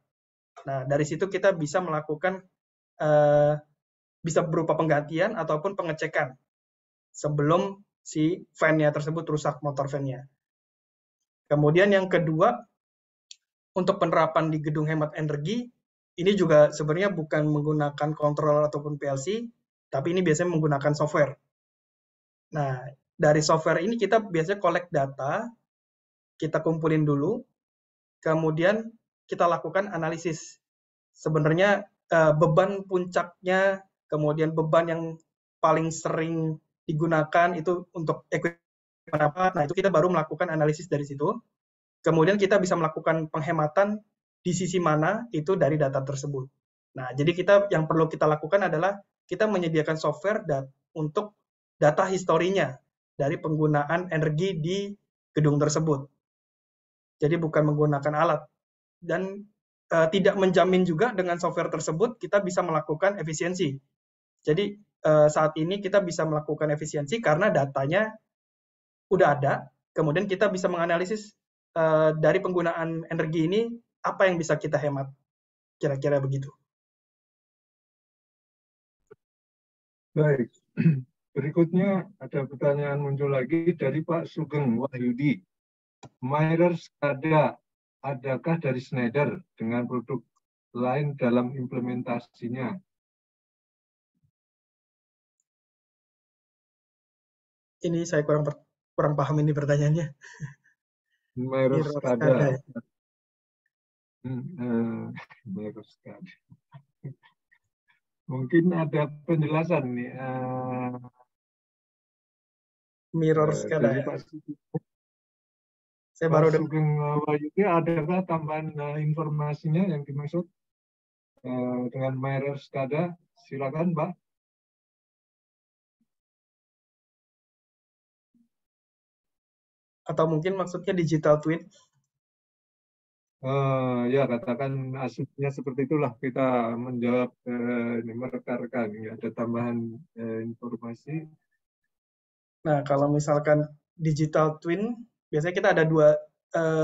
Nah, dari situ kita bisa melakukan, bisa berupa penggantian ataupun pengecekan sebelum si fan-nya tersebut rusak, motor fan-nya. Kemudian yang kedua, untuk penerapan di gedung hemat energi, ini juga sebenarnya bukan menggunakan controller ataupun PLC, tapi ini biasanya menggunakan software. Nah, dari software ini kita biasanya collect data, kita kumpulin dulu, kemudian kita lakukan analisis. Sebenarnya beban puncaknya, kemudian beban yang paling sering digunakan itu untuk equipment apa, nah itu kita baru melakukan analisis dari situ. Kemudian kita bisa melakukan penghematan di sisi mana itu dari data tersebut. Nah, jadi yang perlu kita lakukan adalah kita menyediakan software untuk data historinya dari penggunaan energi di gedung tersebut. Jadi bukan menggunakan alat. Dan tidak menjamin juga dengan software tersebut kita bisa melakukan efisiensi. Jadi saat ini kita bisa melakukan efisiensi karena datanya udah ada, kemudian kita bisa menganalisis dari penggunaan energi ini apa yang bisa kita hemat, kira-kira begitu. Baik, berikutnya ada pertanyaan muncul lagi dari Pak Sugeng Wahyudi. Myrer SCADA, adakah dari Schneider dengan produk lain dalam implementasinya? Ini saya kurang paham ini pertanyaannya. Myrer SCADA. SCADA. Myrer SCADA. Mungkin ada penjelasan nih. Mirror SCADA. Dari Pak Saya Pak baru Sugeng Wahyudi, adakah tambahan informasinya yang dimaksud dengan Myrer SCADA? Silakan, Pak. Atau mungkin maksudnya digital twin? Ya, katakan asumsinya seperti itulah kita menjawab, ini merekarkan, ya, ada tambahan informasi. Nah, kalau misalkan digital twin, biasanya kita ada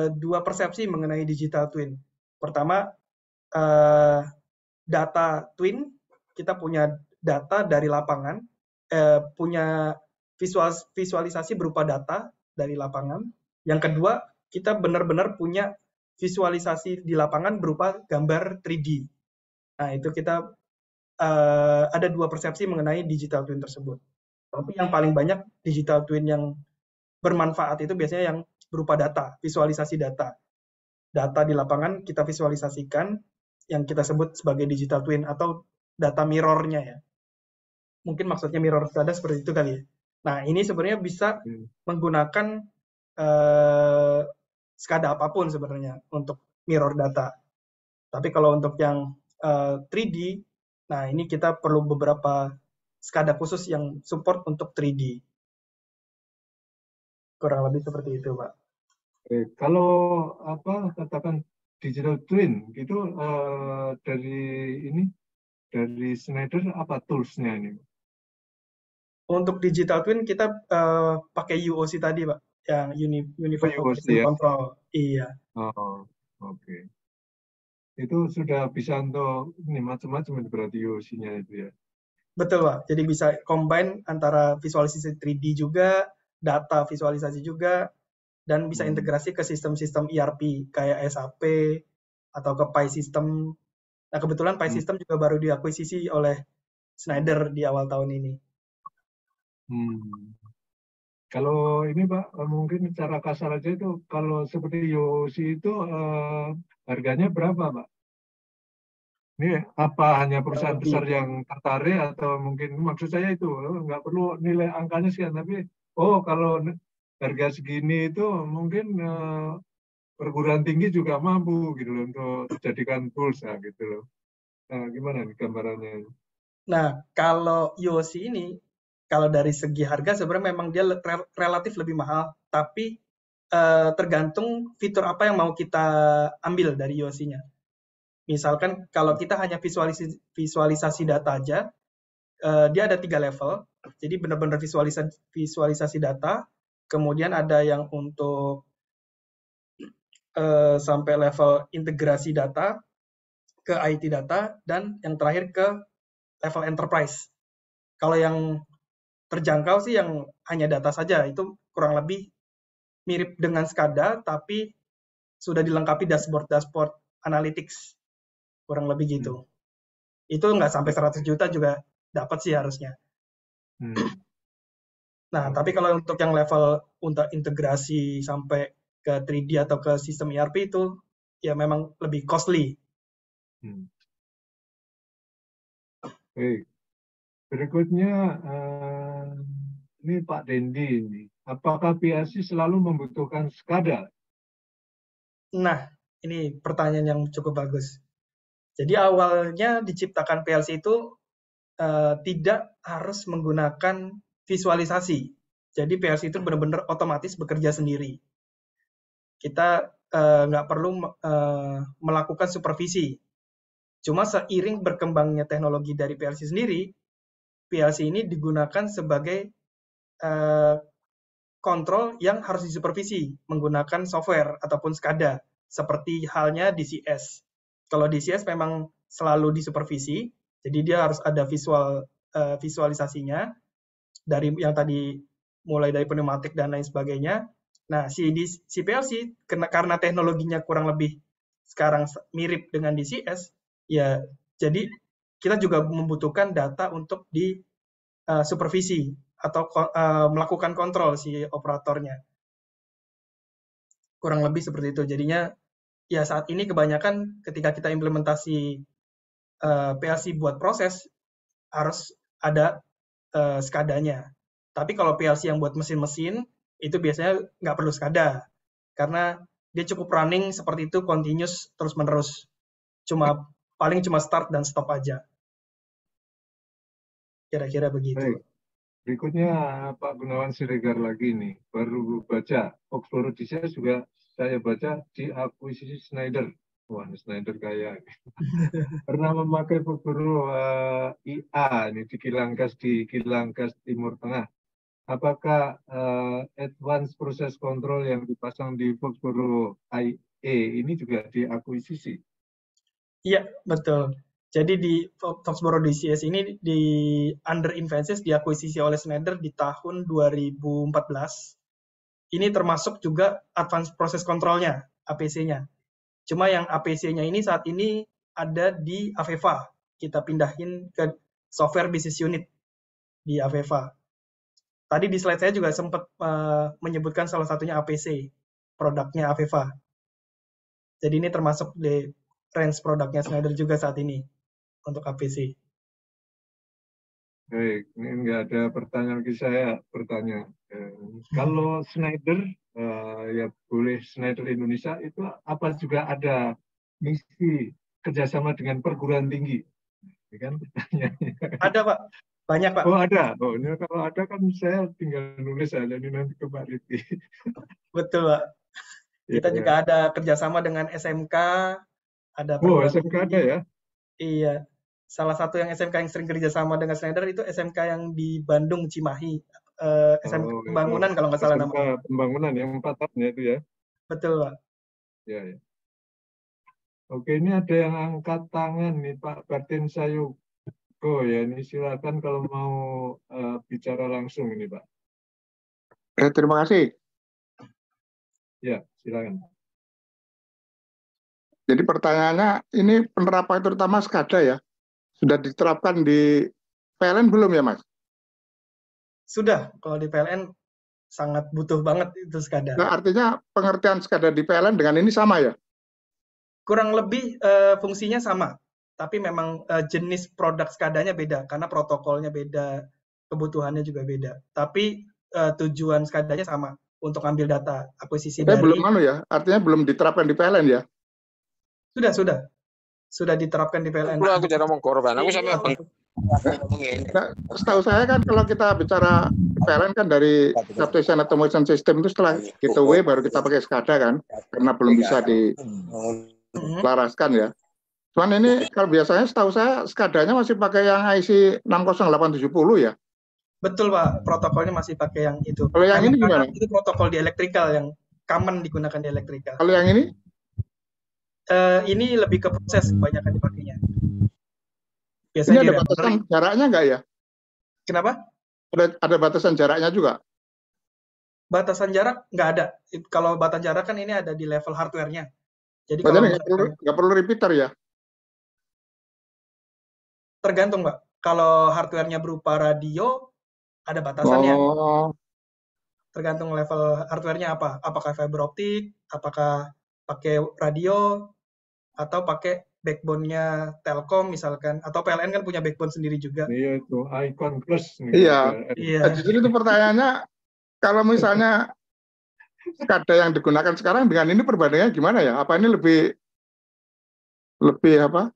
dua persepsi mengenai digital twin. Pertama, data twin, kita punya data dari lapangan, punya visualisasi berupa data dari lapangan. Yang kedua, kita benar-benar punya visualisasi di lapangan berupa gambar 3D. Nah, itu kita ada dua persepsi mengenai digital twin tersebut. Tapi yang paling banyak digital twin yang bermanfaat itu biasanya yang berupa data, visualisasi data. Data di lapangan kita visualisasikan yang kita sebut sebagai digital twin atau data mirror-nya ya. Mungkin maksudnya mirror SCADA seperti itu kali ya. Nah, ini sebenarnya bisa menggunakan SCADA apapun sebenarnya untuk mirror data. Tapi kalau untuk yang 3D, nah ini kita perlu beberapa SCADA khusus yang support untuk 3D. Kurang lebih seperti itu, Pak. Kalau katakan digital twin itu dari Schneider apa toolsnya ini? Untuk digital twin kita pakai UOC tadi, Pak, yang Unified UOC Operation ya? Control. Iya. Oh, oke. Itu sudah bisa untuk ini macam-macam berarti UOC-nya itu ya? Betul, Pak. Jadi bisa combine antara visualisasi 3D juga, data visualisasi juga, dan bisa integrasi ke sistem-sistem ERP kayak SAP atau ke PI System. Nah, kebetulan PI System juga baru diakuisisi oleh Schneider di awal tahun ini. Kalau ini Pak, mungkin cara kasar aja itu, kalau seperti UOC itu harganya berapa Pak? Ini apa hanya perusahaan besar yang tertarik atau mungkin maksud saya itu nggak perlu nilai angkanya sih, tapi kalau harga segini itu mungkin perguruan tinggi juga mampu gitu loh untuk dijadikan tools gitu loh. Nah, gimana nih gambarannya? Nah, kalau UOC ini, kalau dari segi harga sebenarnya memang dia relatif lebih mahal, tapi tergantung fitur apa yang mau kita ambil dari UOC-nya. Misalkan kalau kita hanya visualisasi data aja, dia ada 3 level. Jadi benar-benar visualisasi data, kemudian ada yang untuk sampai level integrasi data ke IT data, dan yang terakhir ke level enterprise. Kalau yang terjangkau sih yang hanya data saja, itu kurang lebih mirip dengan SCADA, tapi sudah dilengkapi dashboard analytics, kurang lebih gitu. Itu nggak sampai 100 juta juga dapat sih harusnya. Nah, tapi kalau untuk yang level untuk integrasi sampai ke 3D atau ke sistem ERP itu ya memang lebih costly. Berikutnya ini Pak Dendi ini. Apakah PLC selalu membutuhkan SCADA? Nah, ini pertanyaan yang cukup bagus. Jadi awalnya diciptakan PLC itu tidak harus menggunakan visualisasi. Jadi PLC itu benar-benar otomatis bekerja sendiri. Kita nggak perlu melakukan supervisi. Cuma seiring berkembangnya teknologi dari PLC sendiri, PLC ini digunakan sebagai kontrol yang harus disupervisi menggunakan software ataupun SCADA, seperti halnya DCS. Kalau DCS memang selalu disupervisi, jadi dia harus ada visualisasinya dari yang tadi mulai dari pneumatik dan lain sebagainya. Nah, si PLC karena teknologinya kurang lebih sekarang mirip dengan DCS, ya jadi kita juga membutuhkan data untuk di supervisi atau melakukan kontrol si operatornya. Kurang lebih seperti itu. Jadinya ya saat ini kebanyakan ketika kita implementasi PLC buat proses harus ada SCADA-nya. Tapi kalau PLC yang buat mesin-mesin itu biasanya nggak perlu SCADA karena dia cukup running seperti itu continuous terus-menerus. Paling cuma start dan stop aja. Kira-kira begitu. Baik. Berikutnya Pak Gunawan Siregar lagi nih, baru baca Oxford DCS juga saya baca diakuisisi Schneider. Wah, Schneider kaya. Pernah memakai Foxboro IA ini di Kilangkas Timur Tengah. Apakah advanced process control yang dipasang di Foxboro IA ini juga diakuisisi? Iya, betul. Jadi di Foxboro DCS ini di under Invensys diakuisisi oleh Schneider di tahun 2014. Ini termasuk juga advanced process control-nya, APC-nya. Cuma yang APC-nya ini saat ini ada di Aveva. Kita pindahin ke software business unit di Aveva. Tadi di slide saya juga sempat menyebutkan salah satunya APC. produknya Aveva. Jadi ini termasuk di range produknya Schneider juga saat ini untuk APC. Baik, ini nggak ada pertanyaan lagi, saya bertanya. Kalau Schneider, ya boleh Schneider Indonesia itu apa juga ada misi kerjasama dengan perguruan tinggi? Ini kan pertanyaannya. Ada Pak, banyak Pak. Oh ada, oh ini kalau ada kan saya tinggal nulis aja ini nanti ke Pak Riti. Betul Pak. Iya, Kita ya. juga ada kerjasama dengan SMK, ada Oh perguruan SMK ada tinggi. ya? Iya. Salah satu yang SMK yang sering kerjasama dengan Schneider itu SMK yang di Bandung, Cimahi. SMK Oh itu Pembangunan kalau nggak salah SMK namanya. pembangunan yang 4 tahun itu ya? Betul Pak. Ya, ya. Oke, ini ada yang angkat tangan nih Pak Batin Sayuko ya. Ini silakan kalau mau bicara langsung ini Pak. Terima kasih. Ya, silakan. Jadi pertanyaannya, ini penerapan terutama SCADA ya, sudah diterapkan di PLN belum ya Mas? Sudah, kalau di PLN sangat butuh banget itu SCADA. Nah, artinya pengertian SCADA di PLN dengan ini sama ya? Kurang lebih fungsinya sama, tapi memang jenis produk SCADA-nya beda, karena protokolnya beda, kebutuhannya juga beda. Tapi tujuan SCADA-nya sama, untuk ambil data akuisisi Saya belum dari... ya, artinya belum diterapkan di PLN ya? Sudah diterapkan di PLN. Lu aku cara ngomong korban, aku sama Nah, setahu saya kan kalau kita bicara PLN kan dari Substation Automation System itu setelah gateway baru kita pakai SCADA kan, karena belum bisa diselaraskan ya. Cuman ini kalau biasanya setahu saya SCADA-nya masih pakai yang IC 60870 ya? Betul Pak, protokolnya masih pakai yang itu. Kalau yang ini gimana? Itu protokol di elektrikal yang common digunakan di elektrikal. Kalau yang ini? Ini lebih ke proses kebanyakan dipakainya. Biasanya ini ada batasan jaraknya nggak ya? Kenapa? Ada batasan jaraknya juga? Batasan jarak nggak ada. Kalau batasan jarak kan ini ada di level hardware-nya. Jadi kalau nggak perlu repeater ya? Tergantung Mbak. Kalau hardware-nya berupa radio, ada batasannya. Oh. Tergantung level hardware-nya apa. Apakah fiber optik, apakah pakai radio, atau pakai backbone-nya Telkom misalkan, atau PLN kan punya backbone sendiri juga. Iya itu Icon Plus. Iya. Jadi itu pertanyaannya, kalau misalnya SCADA yang digunakan sekarang dengan ini perbandingannya gimana ya? Apa ini lebih apa?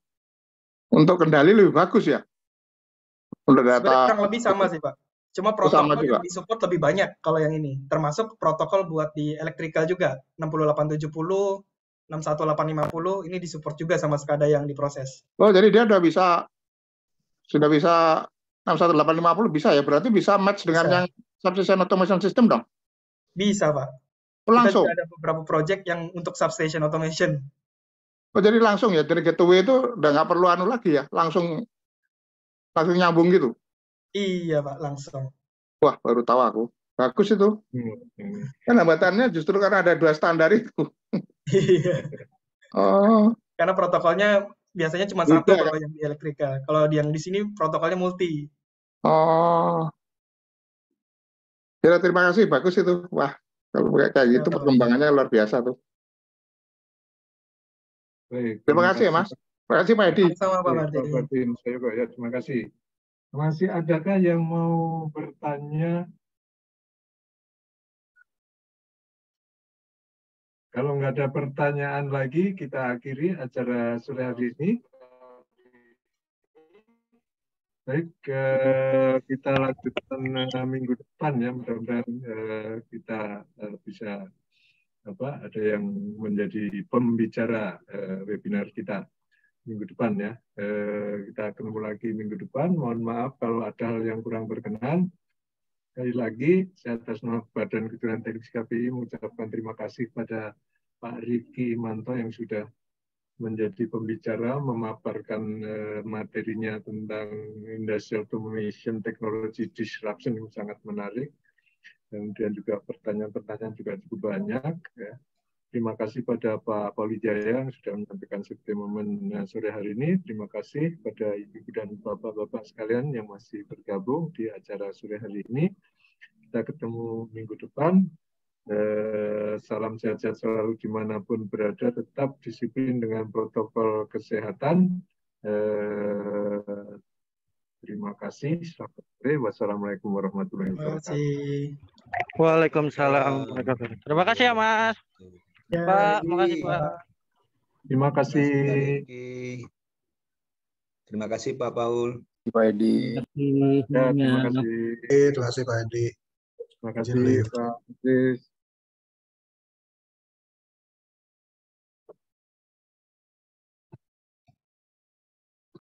Untuk kendali lebih bagus ya? Untuk data. Sebenarnya kurang lebih sama sih Pak. Cuma protokol yang disupport lebih banyak kalau yang ini. Termasuk protokol buat di elektrikal juga. 6870, 61850 ini disupport juga sama SCADA yang diproses. Oh, jadi dia sudah bisa 61850 bisa ya? Berarti bisa match dengan yang Substation Automation System dong? Bisa, Pak. Langsung? Kita juga ada beberapa project yang untuk Substation Automation. Oh, jadi langsung ya? Dari gateway itu udah nggak perlu anu lagi ya? Langsung nyambung gitu? Iya, Pak, langsung. Wah, baru tahu aku. Bagus itu. Kan hambatannya justru karena ada 2 standar itu. Iya. Oh. Karena protokolnya biasanya cuma satu kalau yang di elektrikal. Kalau yang di sini protokolnya multi. Oh. Ya, terima kasih, bagus itu. Wah, kalau kayak gitu perkembangannya luar biasa tuh. Baik, terima kasih ya Mas. Terima kasih Pak Edi. Sama Pak Martin. Ya, terima kasih. Masih adakah yang mau bertanya? Kalau nggak ada pertanyaan lagi, kita akhiri acara sore hari ini. Baik, kita lanjutkan minggu depan ya. Mudah-mudahan kita bisa ada yang menjadi pembicara webinar kita minggu depan ya. Kita ketemu lagi minggu depan. Mohon maaf kalau ada hal yang kurang berkenan. Sekali lagi, saya atas nama Badan Kejuruan Teknik KPI mengucapkan terima kasih kepada Pak Riki Imanto yang sudah menjadi pembicara, memaparkan materinya tentang Industrial Automation Technology Disruption yang sangat menarik. Kemudian juga pertanyaan-pertanyaan juga cukup banyak. Ya. Terima kasih pada Pak Paulijaya yang sudah menyampaikan seperti momen sore hari ini. Terima kasih pada ibu dan bapak-bapak sekalian yang masih bergabung di acara sore hari ini. Kita ketemu minggu depan. Salam sehat-sehat selalu dimanapun berada, tetap disiplin dengan protokol kesehatan. Terima kasih. Selamat sore. Wassalamualaikum warahmatullahi Terima wabarakatuh. kasih. Waalaikumsalam. Terima kasih ya Mas. Ya, Pak, makasih Pak. Terima kasih. Terima kasih Pak Paul. Pak Edi. Ya, terima kasih. Terima kasih Pak Edi. Terima kasih Pak Idris.